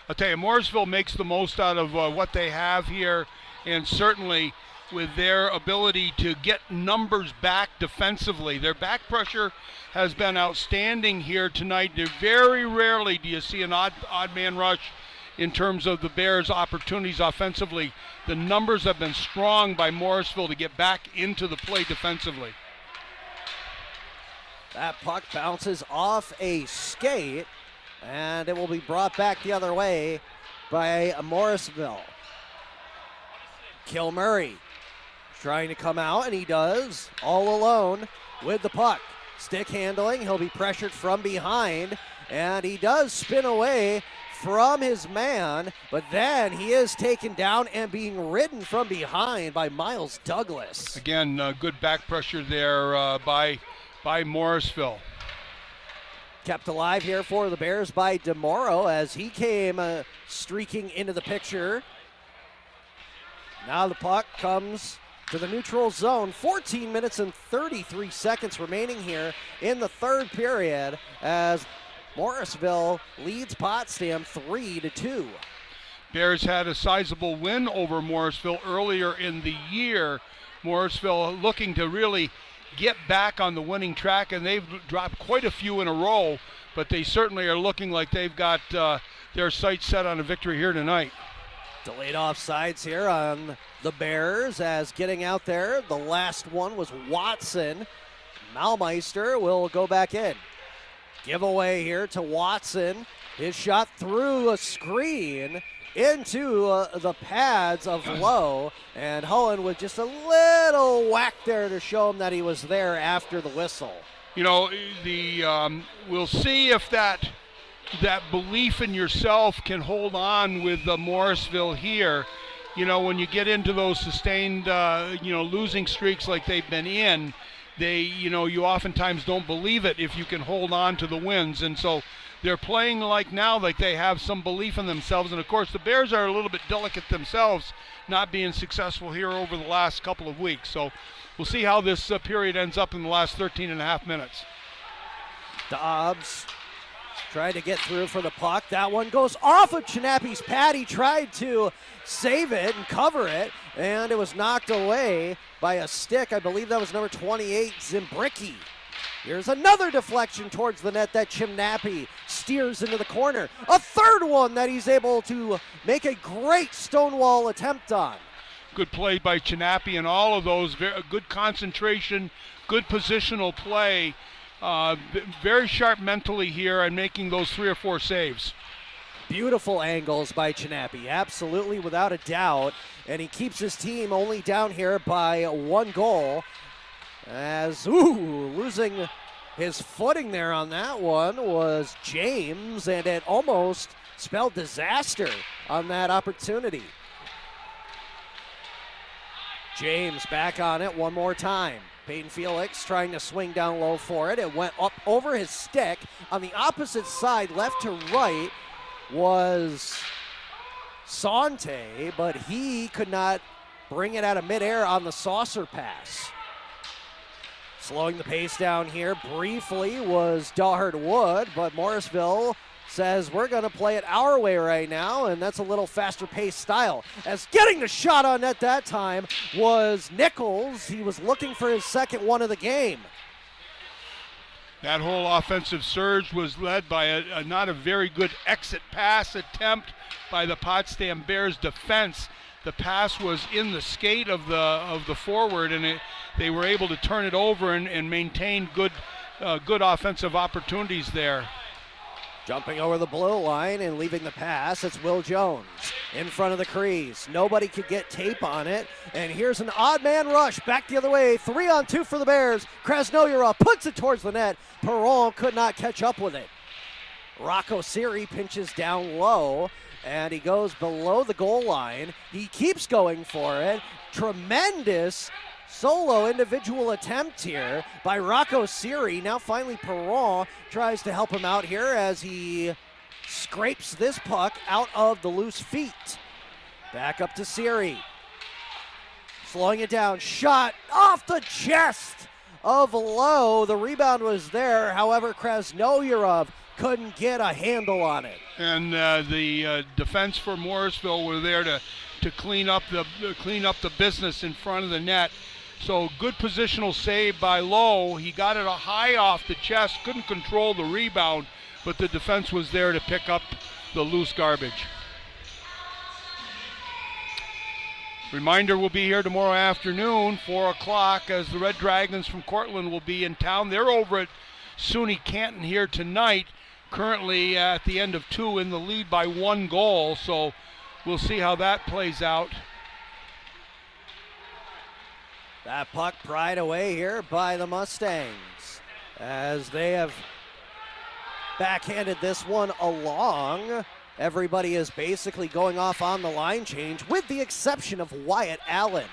I'll tell you, Morrisville makes the most out of what they have here, and certainly with their ability to get numbers back defensively. Their back pressure has been outstanding here tonight. Very rarely do you see an odd man rush in terms of the Bears' opportunities offensively. The numbers have been strong by Morrisville to get back into the play defensively. That puck bounces off a skate, and it will be brought back the other way by Morrisville. Kilmurray trying to come out, and he does, all alone with the puck. Stick handling, he'll be pressured from behind, and he does spin away from his man, but then he is taken down and being ridden from behind by Miles Douglas. Again, good back pressure there by Morrisville. Kept alive here for the Bears by DeMoro as he came streaking into the picture. Now the puck comes to the neutral zone. 14 minutes and 33 seconds remaining here in the third period as Morrisville leads Potsdam 3-2. Bears had a sizable win over Morrisville earlier in the year. Morrisville looking to really get back on the winning track, and they've dropped quite a few in a row, but they certainly are looking like they've got their sights set on a victory here tonight. Delayed offsides here on the Bears as getting out there. The last one was Watson. Malmeister will go back in. Giveaway here to Watson. His shot through a screen into the pads of Lowe, and Hohen with just a little whack there to show him that he was there after the whistle. You know, we'll see if that belief in yourself can hold on with Morrisville here. You know, when you get into those sustained, losing streaks like they've been in, you oftentimes don't believe it if you can hold on to the wins. And so they're playing like they have some belief in themselves. And, of course, the Bears are a little bit delicate themselves, not being successful here over the last couple of weeks. So we'll see how this period ends up in the last 13 and a half minutes. Dobbs tried to get through for the puck. That one goes off of Chinappi's pad. He tried to save it and cover it, and it was knocked away by a stick. I believe that was number 28, Zimbricki. Here's another deflection towards the net that Chinappi steers into the corner. A third one that he's able to make a great stonewall attempt on. Good play by Chinappi and all of those. Good concentration, good positional play. Very sharp mentally here and making those 3 or 4 saves. Beautiful angles by Chinappi, absolutely, without a doubt. And he keeps his team only down here by 1 goal. As, losing his footing there on that one was James, and it almost spelled disaster on that opportunity. James back on it one more time. Peyton Felix trying to swing down low for it. It went up over his stick. On the opposite side, left to right, was Sante, but he could not bring it out of midair on the saucer pass. Slowing the pace down here briefly was Dawhard Wood, but Morrisville says we're going to play it our way right now, and that's a little faster paced style. As getting the shot on net that time was Nichols. He was looking for his second one of the game. That whole offensive surge was led by a not a very good exit pass attempt by the Potsdam Bears defense. The pass was in the skate of the forward, and they were able to turn it over and maintain good offensive opportunities there. Jumping over the blue line and leaving the pass, it's Will Jones. in front of the crease. Nobody could get tape on it. And here's an odd man rush back the other way. 3-on-2 for the Bears. Krasnoyarov puts it towards the net. Perron could not catch up with it. Rocco Siri pinches down low, and he goes below the goal line. He keeps going for it. Tremendous solo individual attempt here by Rocco Siri. Now finally Perron tries to help him out here as he scrapes this puck out of the loose feet. Back up to Siri. Slowing it down. Shot off the chest of Lowe. The rebound was there. However, Krasnoyarov couldn't get a handle on it. And the defense for Morrisville were there to clean up the business in front of the net. So good positional save by Lowe. He got it a high off the chest, couldn't control the rebound, but the defense was there to pick up the loose garbage. Reminder, we'll be here tomorrow afternoon, 4 o'clock, as the Red Dragons from Cortland will be in town. They're over at SUNY Canton here tonight, currently at the end of 2 in the lead by 1 goal, so we'll see how that plays out. That puck pried away here by the Mustangs as they have backhanded this one along. Everybody is basically going off on the line change with the exception of Wyatt Allen.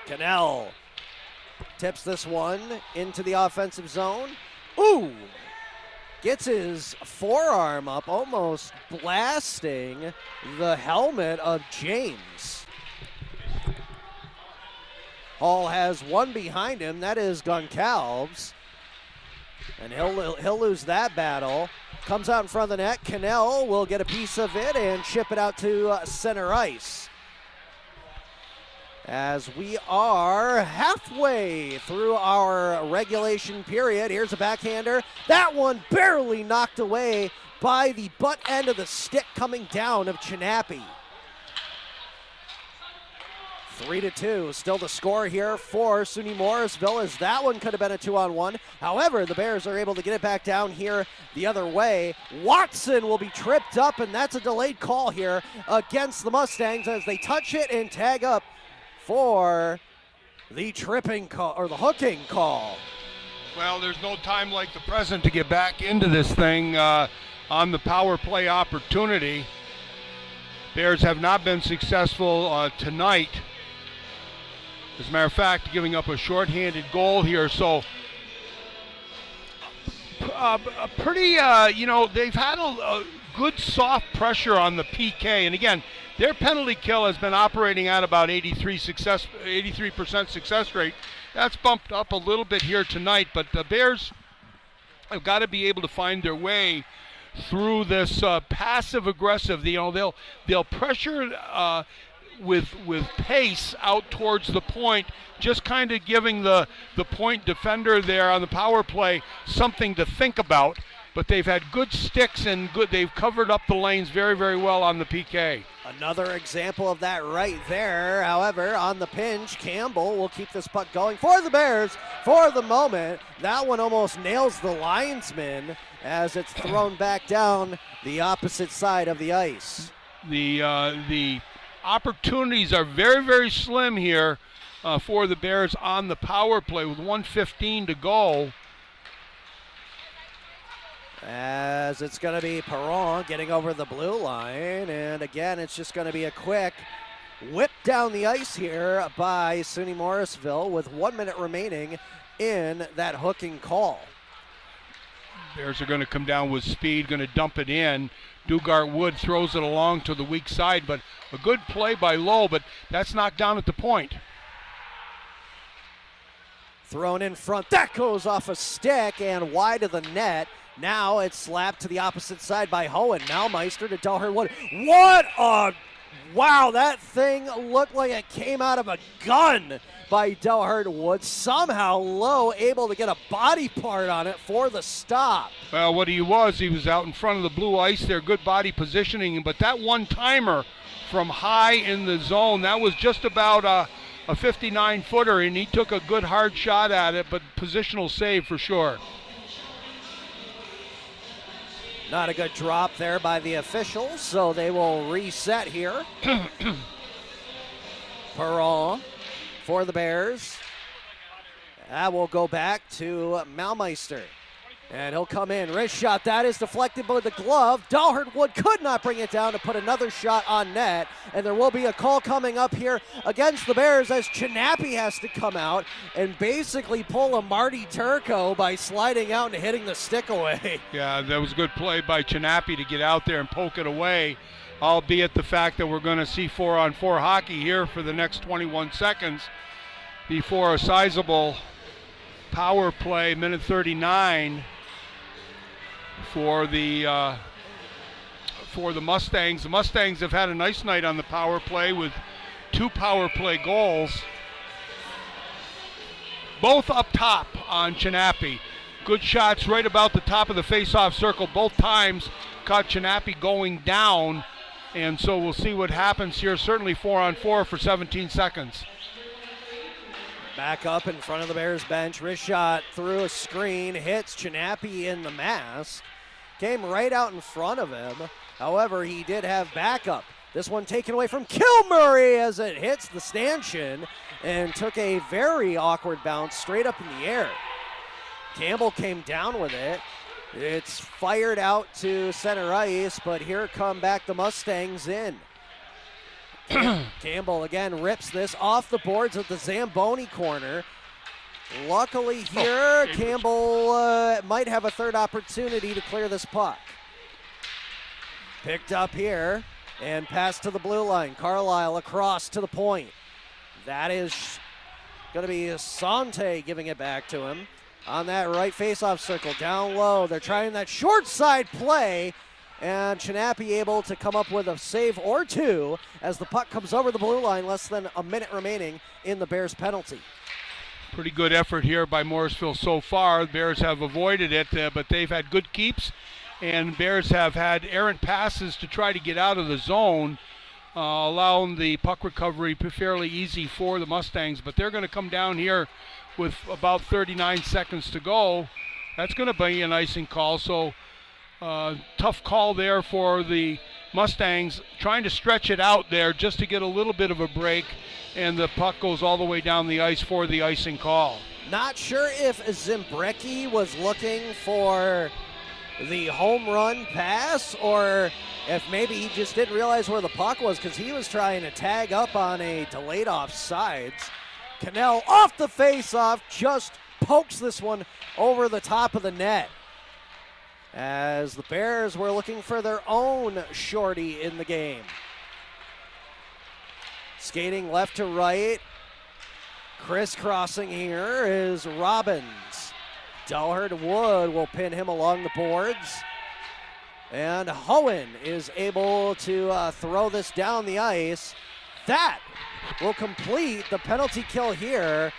Cannell tips this one into the offensive zone. Ooh! Gets his forearm up, almost blasting the helmet of James. Hall has one behind him. That is Goncalves. And he'll lose that battle. Comes out in front of the net. Cannell will get a piece of it and chip it out to center ice. As we are halfway through our regulation period, here's a backhander. That one barely knocked away by the butt end of the stick coming down of Chinappy. 3-2, still the score here for SUNY Morrisville, as that one could have been a 2-on-1. However, the Bears are able to get it back down here the other way. Watson will be tripped up, and that's a delayed call here against the Mustangs as they touch it and tag up for the tripping call, or the hooking call. Well, there's no time like the present to get back into this thing on the power play opportunity. Bears have not been successful tonight. As a matter of fact, giving up a shorthanded goal here. So, pretty, they've had a good soft pressure on the PK. And again, their penalty kill has been operating at about 83% success rate. That's bumped up a little bit here tonight, but the Bears have got to be able to find their way through this passive-aggressive. They'll pressure with pace out towards the point, just kind of giving the point defender there on the power play something to think about. But they've had good sticks and they've covered up the lanes very, very well on the PK. Another example of that right there. However, on the pinch, Campbell will keep this puck going for the Bears for the moment. That one almost nails the linesman as it's thrown back down the opposite side of the ice. The opportunities are very, very slim here for the Bears on the power play with 1:15 to go. As it's going to be Perron getting over the blue line, and again it's just going to be a quick whip down the ice here by SUNY Morrisville with 1 minute remaining in that hooking call. Bears are going to come down with speed, going to dump it in. Dugart Wood throws it along to the weak side, but a good play by Lowe, but that's knocked down at the point. Thrown in front, that goes off a stick and wide of the net. Now it's slapped to the opposite side by Hohen. Malmeister to Delhurt Wood. What a, wow, that thing looked like it came out of a gun by Delhurt Wood. Somehow Lowe able to get a body part on it for the stop. Well, what he was out in front of the blue ice there, good body positioning, but that one-timer from high in the zone, that was just about a 59-footer, and he took a good hard shot at it, but positional save for sure. Not a good drop there by the officials, so they will reset here. Perron for the Bears. That will go back to Malmeister. And he'll come in. Wrist shot. That is deflected by the glove. Dahlhard Wood could not bring it down to put another shot on net. And there will be a call coming up here against the Bears as Chinappy has to come out and basically pull a Marty Turco by sliding out and hitting the stick away. Yeah, that was a good play by Chinappy to get out there and poke it away, albeit the fact that we're going to see 4-on-4 hockey here for the next 21 seconds before a sizable power play, minute 39. For the Mustangs. The Mustangs have had a nice night on the power play with 2 power play goals. Both up top on Chinappy. Good shots right about the top of the face-off circle. Both times caught Chinappy going down. And so we'll see what happens here. Certainly 4-on-4 for 17 seconds. Back up in front of the Bears bench. Wrist shot through a screen. Hits Chinappy in the mask. Came right out in front of him. However, he did have backup. This one taken away from Kilmurray as it hits the stanchion and took a very awkward bounce straight up in the air. Campbell came down with it. It's fired out to center ice, but here come back the Mustangs in. Campbell again rips this off the boards at the Zamboni corner. Luckily here, Campbell might have a third opportunity to clear this puck. Picked up here and passed to the blue line. Carlisle across to the point. That is going to be Sante giving it back to him on that right faceoff circle. Down low, they're trying that short side play, and Chinappy able to come up with a save or two as the puck comes over the blue line, less than a minute remaining in the Bears penalty. Pretty good effort here by Morrisville so far. The Bears have avoided it, but they've had good keeps, and Bears have had errant passes to try to get out of the zone, allowing the puck recovery fairly easy for the Mustangs. But they're going to come down here with about 39 seconds to go. That's going to be an icing call, so tough call there for the Mustangs, trying to stretch it out there just to get a little bit of a break, and the puck goes all the way down the ice for the icing call. Not sure if Zimbrecki was looking for the home run pass or if maybe he just didn't realize where the puck was, because he was trying to tag up on a delayed offsides. Cannell off the face-off just pokes this one over the top of the net, as the Bears were looking for their own shorty in the game. Skating left to right, crisscrossing here is Robbins. Dahlhard Wood will pin him along the boards, and Hohen is able to throw this down the ice. That will complete the penalty kill here,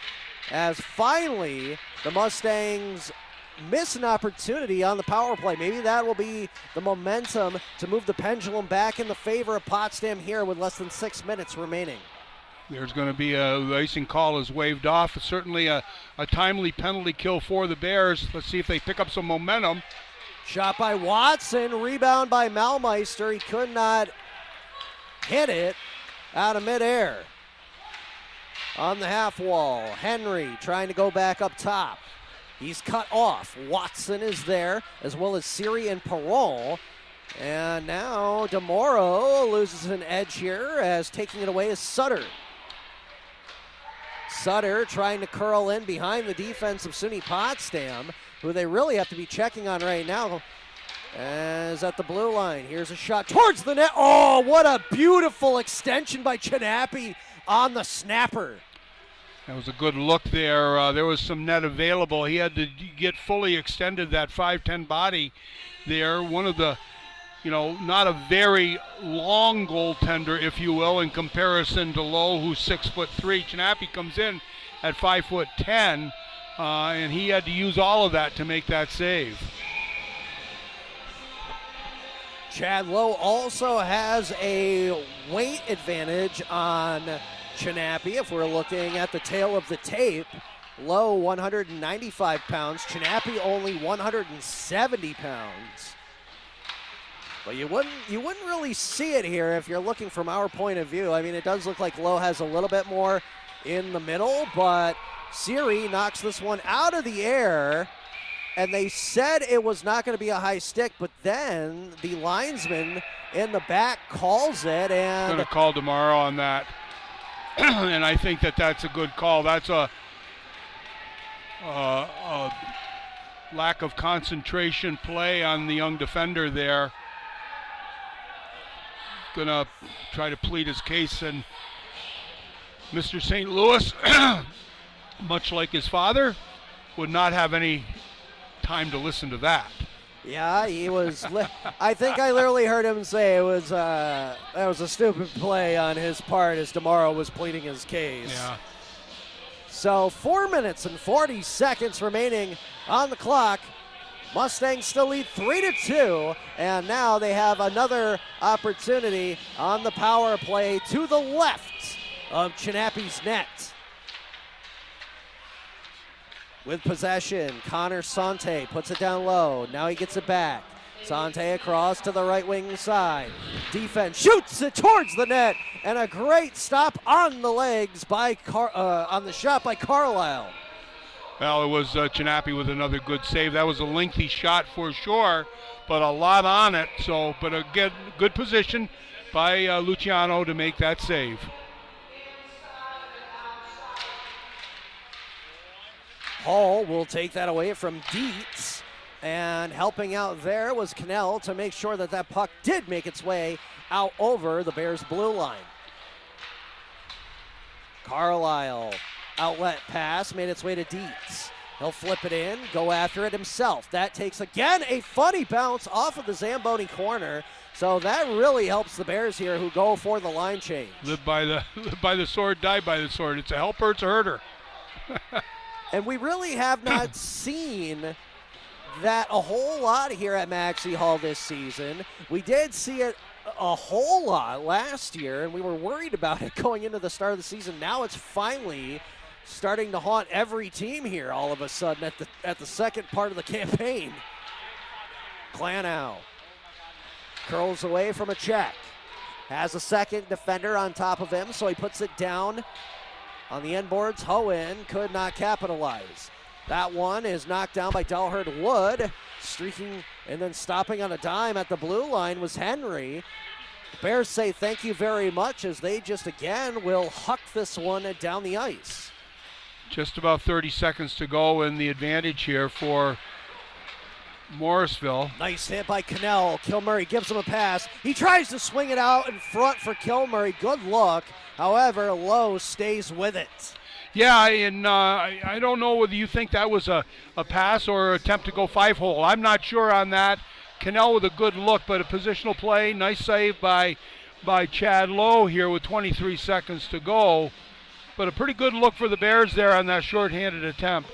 as finally the Mustangs miss an opportunity on the power play. Maybe that will be the momentum to move the pendulum back in the favor of Potsdam here with less than 6 minutes remaining. There's going to be the icing call is waved off. It's certainly a timely penalty kill for the Bears. Let's see if they pick up some momentum. Shot by Watson, rebound by Malmeister. He could not hit it out of midair. On the half wall, Henry trying to go back up top. He's cut off. Watson is there, as well as Siri and Perron. And now DeMoro loses an edge here, as taking it away is Sutter. Sutter trying to curl in behind the defense of SUNY Potsdam, who they really have to be checking on right now, as at the blue line. Here's a shot towards the net. Oh, what a beautiful extension by Chinappy on the snapper. That was a good look there. There was some net available. He had to get fully extended, that 5'10" body there. One of the, not a very long goaltender, if you will, in comparison to Lowe, who's 6'3". Chinappy comes in at 5'10", and he had to use all of that to make that save. Chad Lowe also has a weight advantage on Chinappy. If we're looking at the tail of the tape, Lowe 195 pounds, Chinappy only 170 pounds. Well, you wouldn't really see it here if you're looking from our point of view. I mean, it does look like Lowe has a little bit more in the middle, but Siri knocks this one out of the air, and they said it was not going to be a high stick, but then the linesman in the back calls it, and going to call tomorrow on that. And I think that's a good call. That's a lack of concentration play on the young defender there. Gonna try to plead his case, and Mr. St. Louis, much like his father, would not have any time to listen to that. Yeah, he was. I think I literally heard him say it was that was a stupid play on his part as DeMauro was pleading his case. Yeah. So 4 minutes and 40 seconds remaining on the clock. Mustangs still lead 3-2, and now they have another opportunity on the power play to the left of Chinappi's net. With possession, Connor Sante puts it down low. Now he gets it back. Sante across to the right wing side. Defense shoots it towards the net, and a great stop on the legs by on the shot by Carlisle. Well, it was Chinappi with another good save. That was a lengthy shot for sure, but a lot on it. So, but again, good position by Luciano to make that save. Hall will take that away from Dietz, and helping out there was Cannell to make sure that that puck did make its way out over the Bears' blue line. Carlisle, outlet pass, made its way to Dietz. He'll flip it in, go after it himself. That takes, again, a funny bounce off of the Zamboni corner. So that really helps the Bears here, who go for the line change. Live by the sword, die by the sword. It's a helper, it's a hurter. And we really have not seen that a whole lot here at Maxey Hall this season. We did see it a whole lot last year, and we were worried about it going into the start of the season. Now it's finally starting to haunt every team here all of a sudden at the second part of the campaign. Klanow curls away from a check. Has a second defender on top of him, so he puts it down on the end boards. Hohen could not capitalize. That one is knocked down by Delhurt Wood. Streaking and then stopping on a dime at the blue line was Henry. The Bears say thank you very much as they just again will huck this one down the ice. Just about 30 seconds to go, and the advantage here for Morrisville. Nice hit by Cannell. Kilmurray gives him a pass. He tries to swing it out in front for Kilmurray. Good look. However, Lowe stays with it. Yeah, and I don't know whether you think that was a pass or attempt to go 5-hole. I'm not sure on that. Cannell with a good look, but a positional play. Nice save by Chad Lowe here with 23 seconds to go. But a pretty good look for the Bears there on that shorthanded attempt.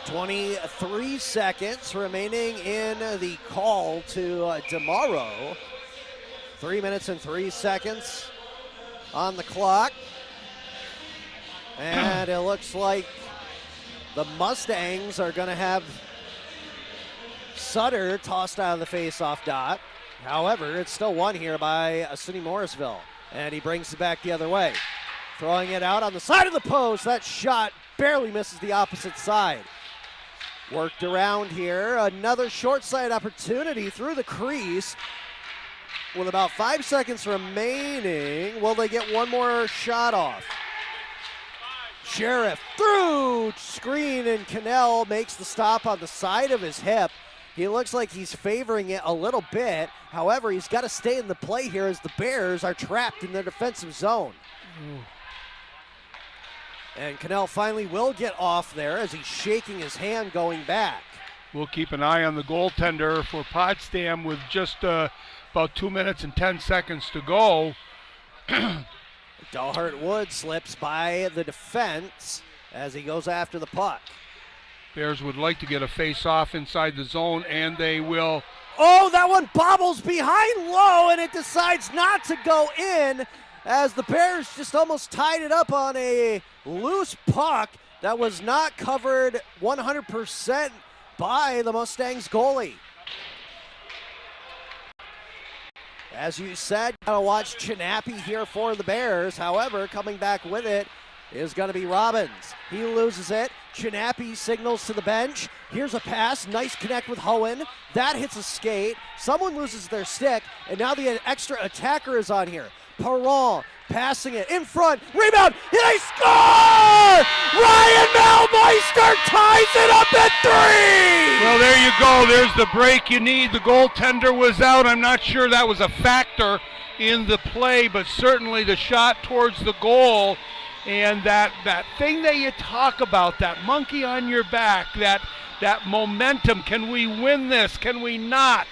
23 seconds remaining in the call to DeMauro. 3 minutes and 3 seconds on the clock. And it looks like the Mustangs are going to have Sutter tossed out of the face-off dot. However, it's still won here by SUNY Morrisville. And he brings it back the other way. Throwing it out on the side of the post. That shot barely misses the opposite side. Worked around here. Another short side opportunity through the crease. With about 5 seconds remaining, will they get one more shot off? Sheriff through screen, and Cannell makes the stop on the side of his hip. He looks like he's favoring it a little bit. However, he's got to stay in the play here as the Bears are trapped in their defensive zone. And Cannell finally will get off there as he's shaking his hand going back. We'll keep an eye on the goaltender for Potsdam with just about 2 minutes and 10 seconds to go. Delhurt Wood slips by the defense as he goes after the puck. Bears would like to get a face-off inside the zone, and they will. Oh, that one bobbles behind Lowe, and it decides not to go in as the Bears just almost tied it up on a loose puck that was not covered 100% by the Mustangs goalie. As you said, gotta watch Chinappy here for the Bears. However, coming back with it is going to be Robbins. He loses it. Chinappy signals to the bench. Here's a pass. Nice connect with Hohen. That hits a skate. Someone loses their stick, and now the extra attacker is on here. Perron passing it in front. Rebound. They score! Ryan Malmeister ties it up at 3! Well, there you go. There's the break you need. The goaltender was out. I'm not sure that was a factor in the play, but certainly the shot towards the goal. And that thing that you talk about, that monkey on your back, that momentum, can we win this? Can we not?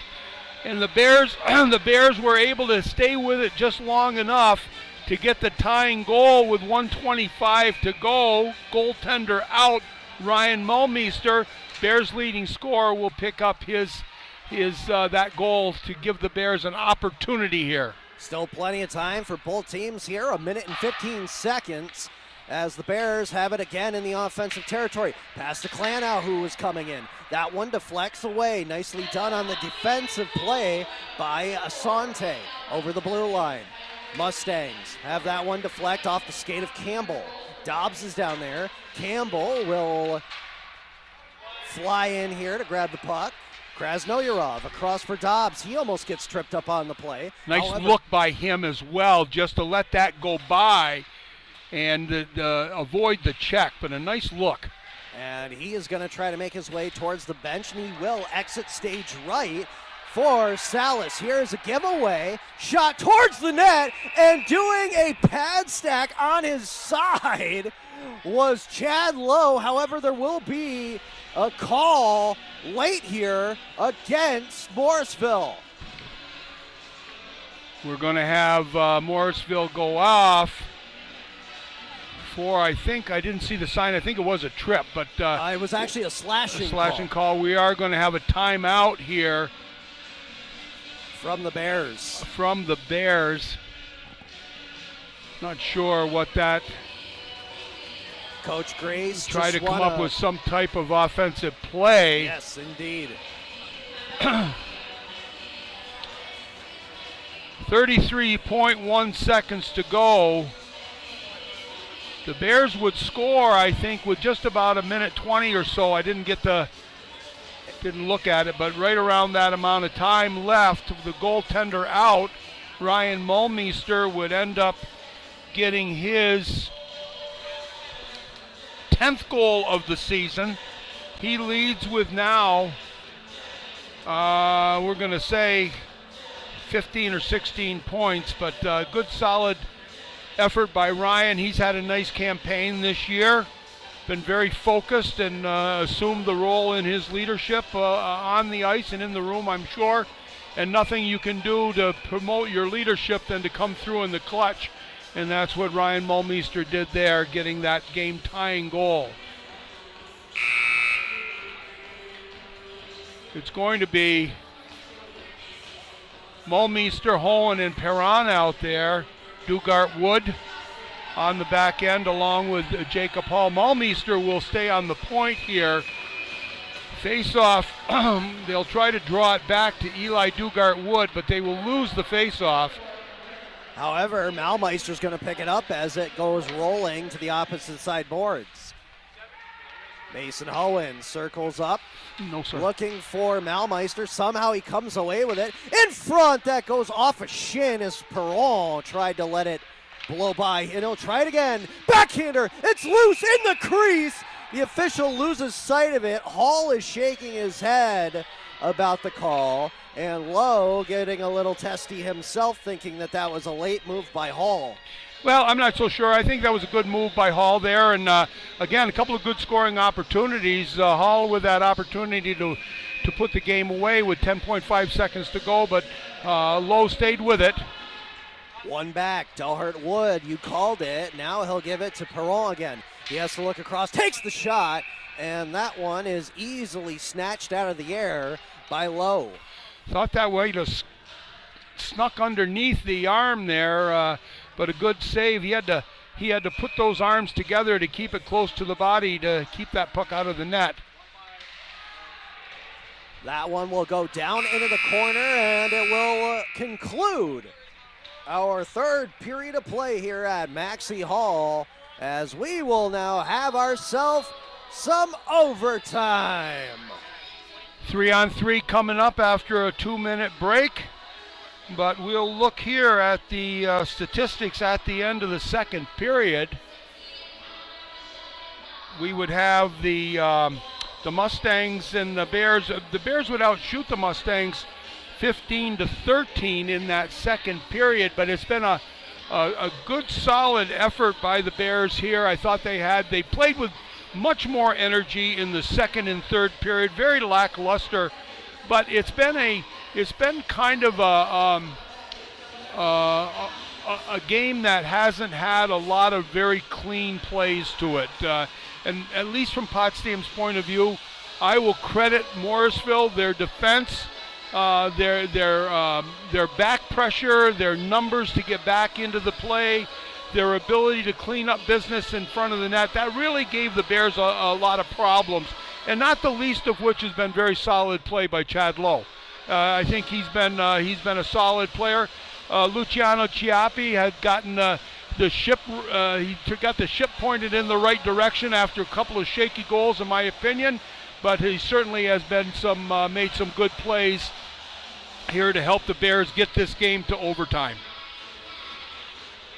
And the Bears were able to stay with it just long enough to get the tying goal with 1:25 to go. Goaltender out, Ryan Mulmeister. Bears leading scorer will pick up his that goal to give the Bears an opportunity here. Still plenty of time for both teams here, 1 minute and 15 seconds as the Bears have it again in the offensive territory. Pass to Klanow, who is coming in. That one deflects away. Nicely done on the defensive play by Asante over the blue line. Mustangs have that one deflect off the skate of Campbell. Dobbs is down there. Campbell will fly in here to grab the puck. Krasnoyarov across for Dobbs. He almost gets tripped up on the play. Nice look by him as well, just to let that go by and avoid the check, but a nice look. And he is going to try to make his way towards the bench, and he will exit stage right for Salas. Here's a giveaway. Shot towards the net, and doing a pad stack on his side was Chad Lowe. However, there will be a call late here against Morrisville. We're going to have Morrisville go off for, I think, I didn't see the sign, I think it was a trip, but it was actually a slashing call. We are going to have a timeout here from the Bears. Not sure what that. Coach Grace try to come up with some type of offensive play. Yes, indeed. 33.1 seconds to go. The Bears would score, I think, with just about 1:20 or so. I didn't look at it, but right around that amount of time left, the goaltender out, Ryan Mulmeister would end up getting his 10th goal of the season. He leads with now, we're going to say 15 or 16 points, but good solid effort by Ryan. He's had a nice campaign this year, been very focused and assumed the role in his leadership on the ice and in the room, I'm sure, and nothing you can do to promote your leadership than to come through in the clutch. And that's what Ryan Mulmeister did there, getting that game-tying goal. It's going to be Mulmeister, Hohen, and Perron out there. Dugart Wood on the back end along with Jacob Hall. Mulmeister will stay on the point here. Face-off, they'll try to draw it back to Eli Dugart Wood, but they will lose the face-off. However, Malmeister's going to pick it up as it goes rolling to the opposite side boards. Mason Hohen circles up, looking for Malmeister. Somehow he comes away with it. In front, that goes off a shin as Perron tried to let it blow by. And he'll try it again. Backhander, it's loose in the crease. The official loses sight of it. Hall is shaking his head about the call. And Lowe getting a little testy himself, thinking that was a late move by Hall. Well, I'm not so sure. I think that was a good move by Hall there. And again, a couple of good scoring opportunities. Hall with that opportunity to put the game away with 10.5 seconds to go, but Lowe stayed with it. One back, Delhurt Wood, you called it. Now he'll give it to Perron again. He has to look across, takes the shot, and that one is easily snatched out of the air by Lowe. Thought that way to snuck underneath the arm there, but a good save. He had to put those arms together to keep it close to the body to keep that puck out of the net. That one will go down into the corner, and it will conclude our third period of play here at Maxey Hall, as we will now have ourselves some overtime. 3-on-3 coming up after a 2-minute break. But we'll look here at the statistics at the end of the second period. We would have the Mustangs and the Bears. The Bears would outshoot the Mustangs 15-13 in that second period, but it's been a good solid effort by the Bears here. I thought they played with much more energy in the second and third period, very lackluster, but it's been kind of a game that hasn't had a lot of very clean plays to it. And at least from Potsdam's point of view, I will credit Morrisville, their defense, their back pressure, their numbers to get back into the play, their ability to clean up business in front of the net. That really gave the Bears a lot of problems, and not the least of which has been very solid play by Chad Lowe. I think he's been a solid player. Luciano Chiappi had gotten the ship. He got the ship pointed in the right direction after a couple of shaky goals, in my opinion. But he certainly has been made some good plays here to help the Bears get this game to overtime.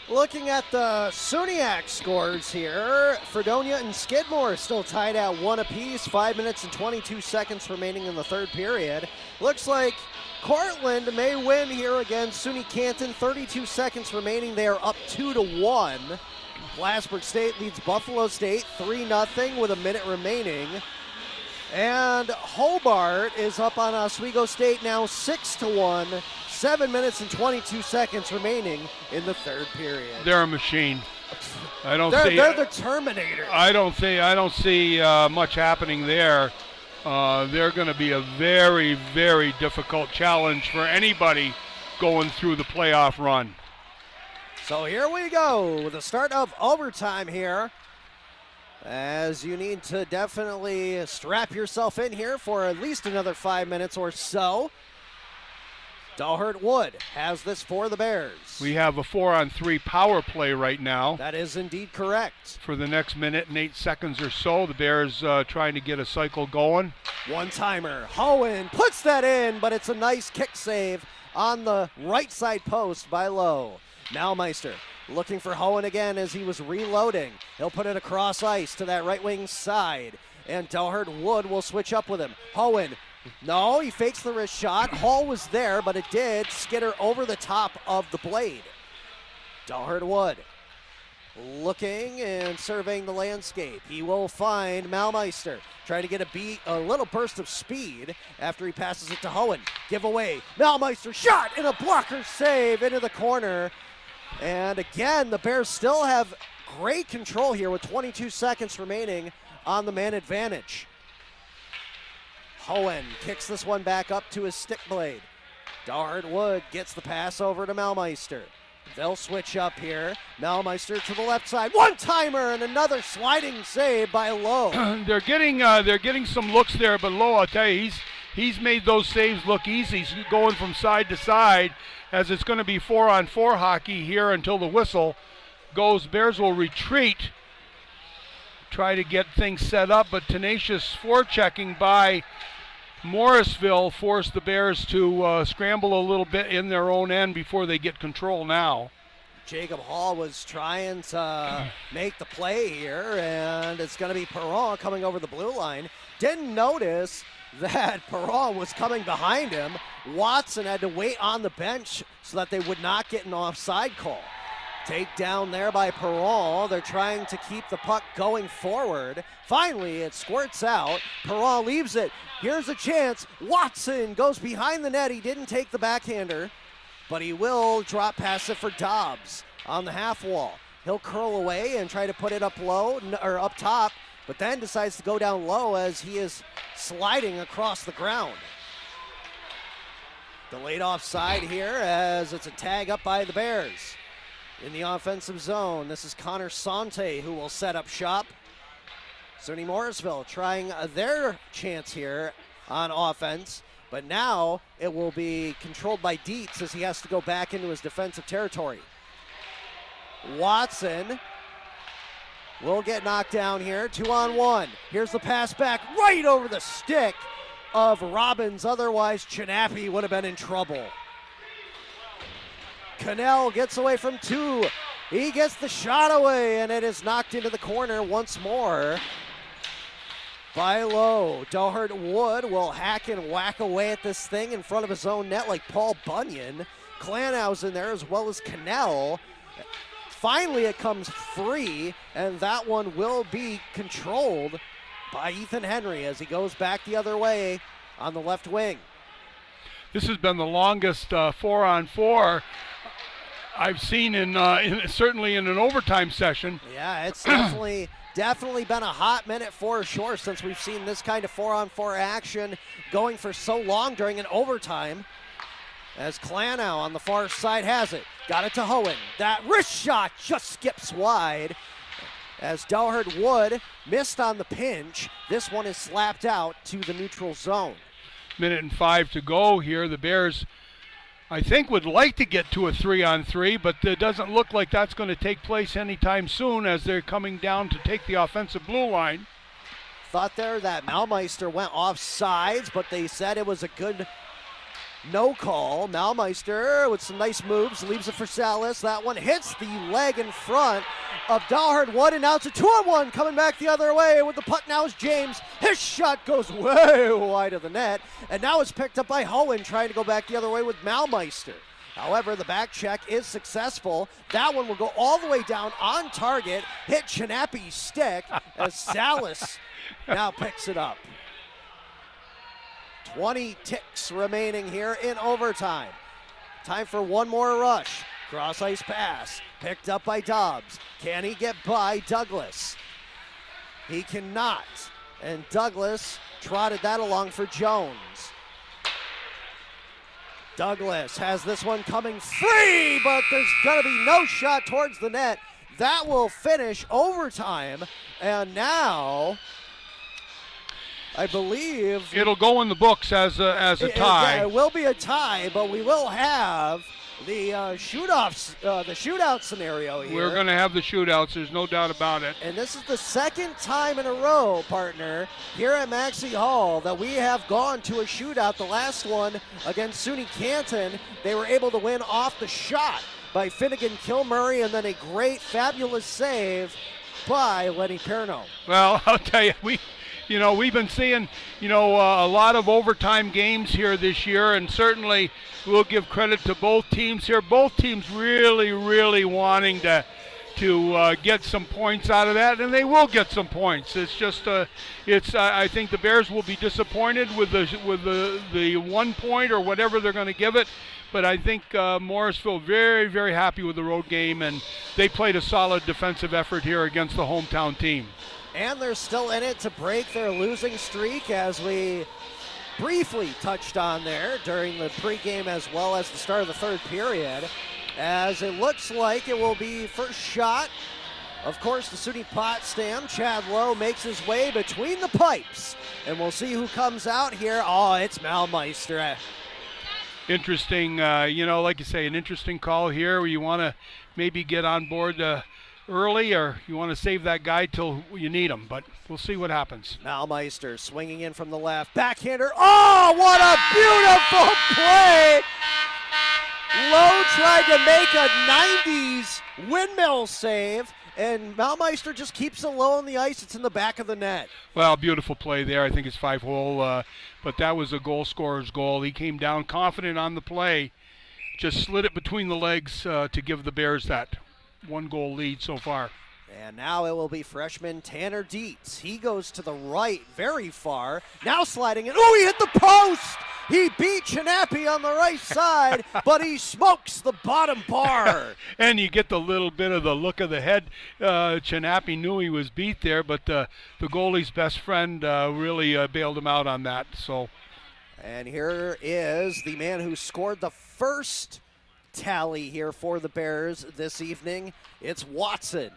Looking at the SUNYAC scores here, Fredonia and Skidmore still tied at 1 apiece, 5 minutes and 22 seconds remaining in the third period. Looks like Cortland may win here against SUNY Canton, 32 seconds remaining. They are up 2-1. Plattsburgh State leads Buffalo State 3-0 with a minute remaining. And Hobart is up on Oswego State now 6-1. 7 minutes and 22 seconds remaining in the third period. They're a machine. They're the Terminator. I don't see much happening there. They're going to be a very, very difficult challenge for anybody going through the playoff run. So here we go with the start of overtime here, as you need to definitely strap yourself in here for at least another 5 minutes or so. Dalhart Wood has this for the Bears. We have a 4-on-3 power play right now. That is indeed correct. For the next minute and 8 seconds or so, the Bears trying to get a cycle going. One-timer. Hohen puts that in, but it's a nice kick save on the right side post by Lowe. Malmeister looking for Hohen again as he was reloading. He'll put it across ice to that right wing side, and Dalhart Wood will switch up with him. Hohen. No, he fakes the wrist shot. Hall was there, but it did skitter over the top of the blade. Dalhart Wood looking and surveying the landscape. He will find Malmeister, trying to get a little burst of speed after he passes it to Hohen. Giveaway. Malmeister shot and a blocker save into the corner. And again, the Bears still have great control here with 22 seconds remaining on the man advantage. Hohen kicks this one back up to his stick blade. Dalhart Wood gets the pass over to Malmeister. They'll switch up here. Malmeister to the left side. One-timer and another sliding save by Lowe. They're getting some looks there, but Lowe, I'll tell you, he's made those saves look easy. He's going from side to side, as it's going to be 4-on-4 hockey here until the whistle goes. Bears will retreat, try to get things set up, but tenacious forechecking by Morrisville forced the Bears to scramble a little bit in their own end before they get control now. Jacob Hall was trying to make the play here, and it's going to be Perron coming over the blue line. Didn't notice that Perron was coming behind him. Watson had to wait on the bench so that they would not get an offside call. Takedown there by Perron. They're trying to keep the puck going forward. Finally, it squirts out. Perron leaves it. Here's a chance. Watson goes behind the net. He didn't take the backhander, but he will drop past it for Dobbs on the half wall. He'll curl away and try to put it up low, or up top, but then decides to go down low as he is sliding across the ground. Delayed offside here as it's a tag up by the Bears. In the offensive zone, this is Connor Sante who will set up shop. SUNY Morrisville trying their chance here on offense. But now it will be controlled by Dietz as he has to go back into his defensive territory. Watson will get knocked down here, 2-on-1. Here's the pass back right over the stick of Robbins. Otherwise, Chinappy would have been in trouble. Cannell gets away from 2. He gets the shot away, and it is knocked into the corner once more by Lowe. Dohert Wood will hack and whack away at this thing in front of his own net like Paul Bunyan. Clanau's in there as well as Cannell. Finally, it comes free, and that one will be controlled by Ethan Henry as he goes back the other way on the left wing. This has been the longest 4-on-4 I've seen certainly in an overtime session. Yeah, it's definitely been a hot minute for sure since we've seen this kind of 4-on-4 action going for so long during an overtime. As Clanau on the far side has it. Got it to Hohen. That wrist shot just skips wide. As Dohert Wood missed on the pinch, this one is slapped out to the neutral zone. 1:05 to go here. The Bears, I think, would like to get to a 3-on-3, but it doesn't look like that's going to take place anytime soon as they're coming down to take the offensive blue line. Thought there that Malmeister went off sides, but they said it was a good no call. Malmeister with some nice moves, leaves it for Salas. That one hits the leg in front of Dohert Wood, and now it's a 2-on-1 coming back the other way with the putt. Now is James. His shot goes way wide of the net, and now it's picked up by Hohen trying to go back the other way with Malmeister. However, the back check is successful. That one will go all the way down on target, hit Chinappy's stick as Salas now picks it up. 20 ticks remaining here in overtime. Time for one more rush. Cross ice pass, picked up by Dobbs. Can he get by Douglas? He cannot, and Douglas trotted that along for Jones. Douglas has this one coming free, but there's gonna be no shot towards the net. That will finish overtime, and now I believe it'll go in the books as a tie. Yeah, it will be a tie, but we will have the shootout scenario here. We're going to have the shootouts. There's no doubt about it. And this is the second time in a row, partner, here at Maxey Hall that we have gone to a shootout. The last one against SUNY Canton, they were able to win off the shot by Finnegan Kilmurray, and then a great, fabulous save by Lenny Perno. Well, I'll tell you, we've been seeing, a lot of overtime games here this year, and certainly we'll give credit to both teams here. Both teams really, really wanting to get some points out of that, and they will get some points. It's just, I think the Bears will be disappointed with the 1 point or whatever they're going to give it. But I think Morrisville very, very happy with the road game, and they played a solid defensive effort here against the hometown team. And they're still in it to break their losing streak, as we briefly touched on there during the pregame as well as the start of the third period, as it looks like it will be first shot. Of course, the SUNY Potsdam. Chad Lowe makes his way between the pipes, and we'll see who comes out here. Oh, it's Malmeister. Interesting, like you say, an interesting call here where you want to maybe get on board early, or you want to save that guy till you need him, but we'll see what happens. Malmeister swinging in from the left. Backhander. Oh, what a beautiful play! Lowe tried to make a 90s windmill save, and Malmeister just keeps it low on the ice. It's in the back of the net. Well, beautiful play there. I think it's 5-hole, but that was a goal scorer's goal. He came down confident on the play, just slid it between the legs to give the Bears that 1-goal lead so far. And now it will be freshman Tanner Dietz. He goes to the right very far. Now sliding in. Oh, he hit the post! He beat Chinappy on the right side, but he smokes the bottom bar. And you get the little bit of the look of the head. Chinappy knew he was beat there, but the goalie's best friend really bailed him out on that. So, and here is the man who scored the first tally here for the Bears this evening. It's Watson.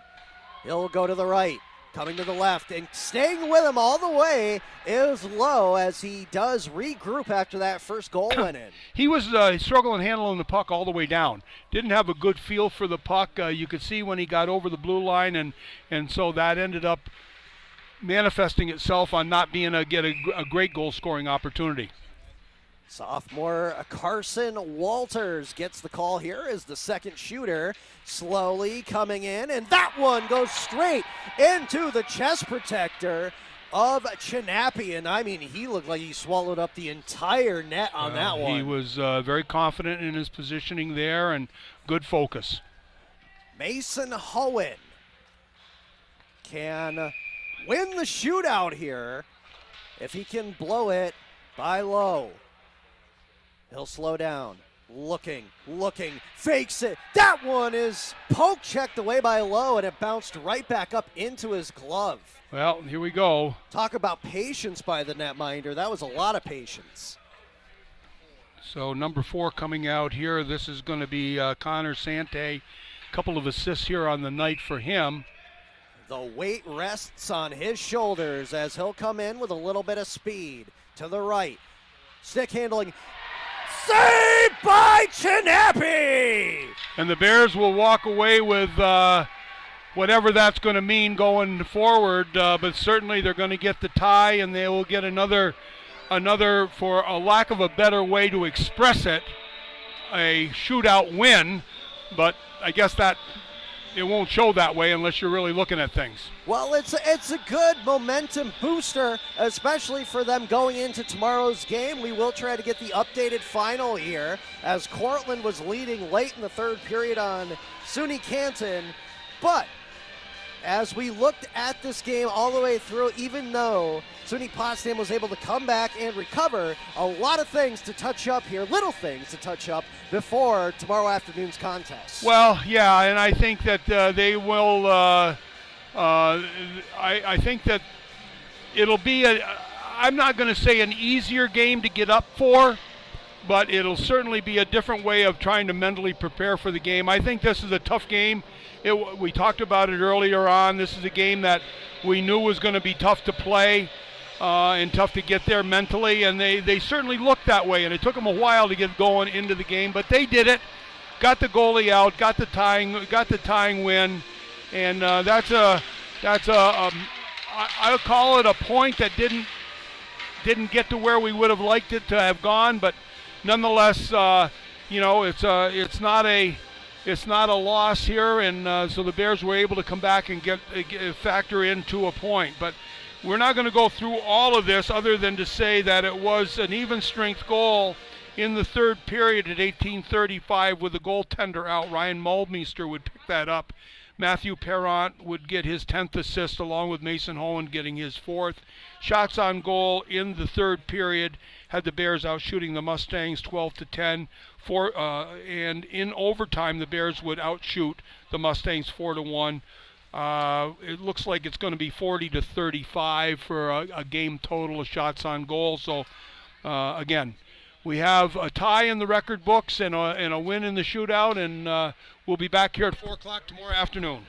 He'll go to the right. Coming to the left and staying with him all the way is Lowe as he does regroup after that first goal went in. He was struggling handling the puck all the way down. Didn't have a good feel for the puck. You could see when he got over the blue line, and so that ended up manifesting itself on not being a great goal-scoring opportunity. Sophomore Carson Walters gets the call here as the second shooter, slowly coming in, and that one goes straight into the chest protector of Chinapian. I mean, he looked like he swallowed up the entire net on that one. He was very confident in his positioning there and good focus. Mason Hohen can win the shootout here if he can blow it by Lowe. He'll slow down, looking, fakes it. That one is poke checked away by Lowe, and it bounced right back up into his glove. Well, here we go. Talk about patience by the netminder. That was a lot of patience. So number 4 coming out here. This is going to be Connor Sante. A couple of assists here on the night for him. The weight rests on his shoulders as he'll come in with a little bit of speed. To the right, stick handling. Saved by Chinapi! And the Bears will walk away with whatever that's going to mean going forward, but certainly they're going to get the tie, and they will get another, for a lack of a better way to express it, a shootout win, but I guess that it won't show that way unless you're really looking at things. Well, it's a good momentum booster, especially for them going into tomorrow's game. We will try to get the updated final here as Cortland was leading late in the third period on SUNY Canton. But as we looked at this game all the way through, even though SUNY Potsdam was able to come back and recover, a lot of things to touch up here, little things to touch up before tomorrow afternoon's contest. Well, yeah, and I think that they will, I think that it'll be I'm not going to say an easier game to get up for, but it'll certainly be a different way of trying to mentally prepare for the game. I think this is a tough game. We talked about it earlier on. This is a game that we knew was going to be tough to play and tough to get there mentally, and they certainly looked that way, and it took them a while to get going into the game, but they did it, got the goalie out, got the tying win, and I'll call it a point that didn't get to where we would have liked it to have gone, but nonetheless, it's not a loss here, and so the Bears were able to come back and factor into a point. But we're not going to go through all of this other than to say that it was an even strength goal in the third period at 18:35 with the goaltender out. Ryan Muldmeister would pick that up. Matthew Perrant would get his 10th assist along with Mason Hohen getting his 4th. Shots on goal in the third period had the Bears out shooting the Mustangs 12-10. And in overtime, the Bears would outshoot the Mustangs 4-1. It looks like it's going to be 40-35 for a game total of shots on goal. So, again, we have a tie in the record books and a win in the shootout, and we'll be back here at 4 o'clock tomorrow afternoon.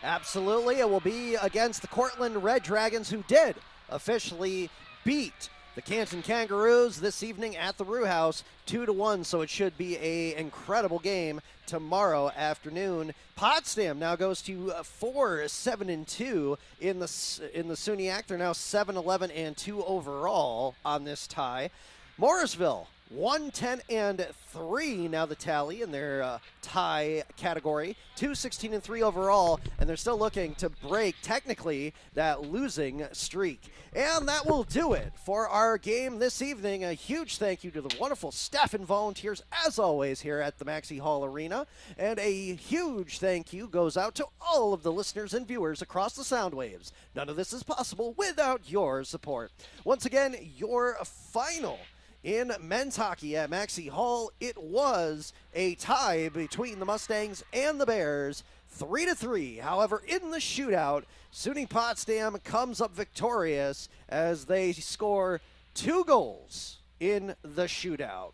Absolutely. It will be against the Cortland Red Dragons, who did officially beat the Canton Kangaroos this evening at the Rue House 2-1, so it should be an incredible game tomorrow afternoon. Potsdam now goes to 4-7-2 in the SUNYAC. They're now 7-11-2 overall on this tie. Morrisville 1-10-3 now the tally in their tie category. 2-16-3 overall, and they're still looking to break technically that losing streak. And that will do it for our game this evening. A huge thank you to the wonderful staff and volunteers, as always, here at the Maxey Hall Arena. And a huge thank you goes out to all of the listeners and viewers across the sound waves. None of this is possible without your support. Once again, your final in men's hockey at Maxey Hall, it was a tie between the Mustangs and the Bears, 3-3. However, in the shootout, SUNY Potsdam comes up victorious as they score 2 goals in the shootout.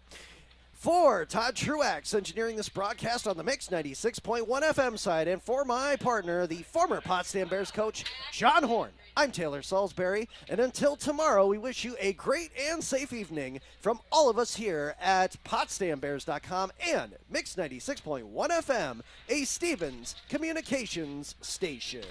For Todd Truax, engineering this broadcast on the Mix 96.1 FM side, and for my partner, the former Potsdam Bears coach, John Horn, I'm Taylor Salisbury, and until tomorrow, we wish you a great and safe evening from all of us here at PotsdamBears.com and Mix 96.1 FM, a Stevens Communications station.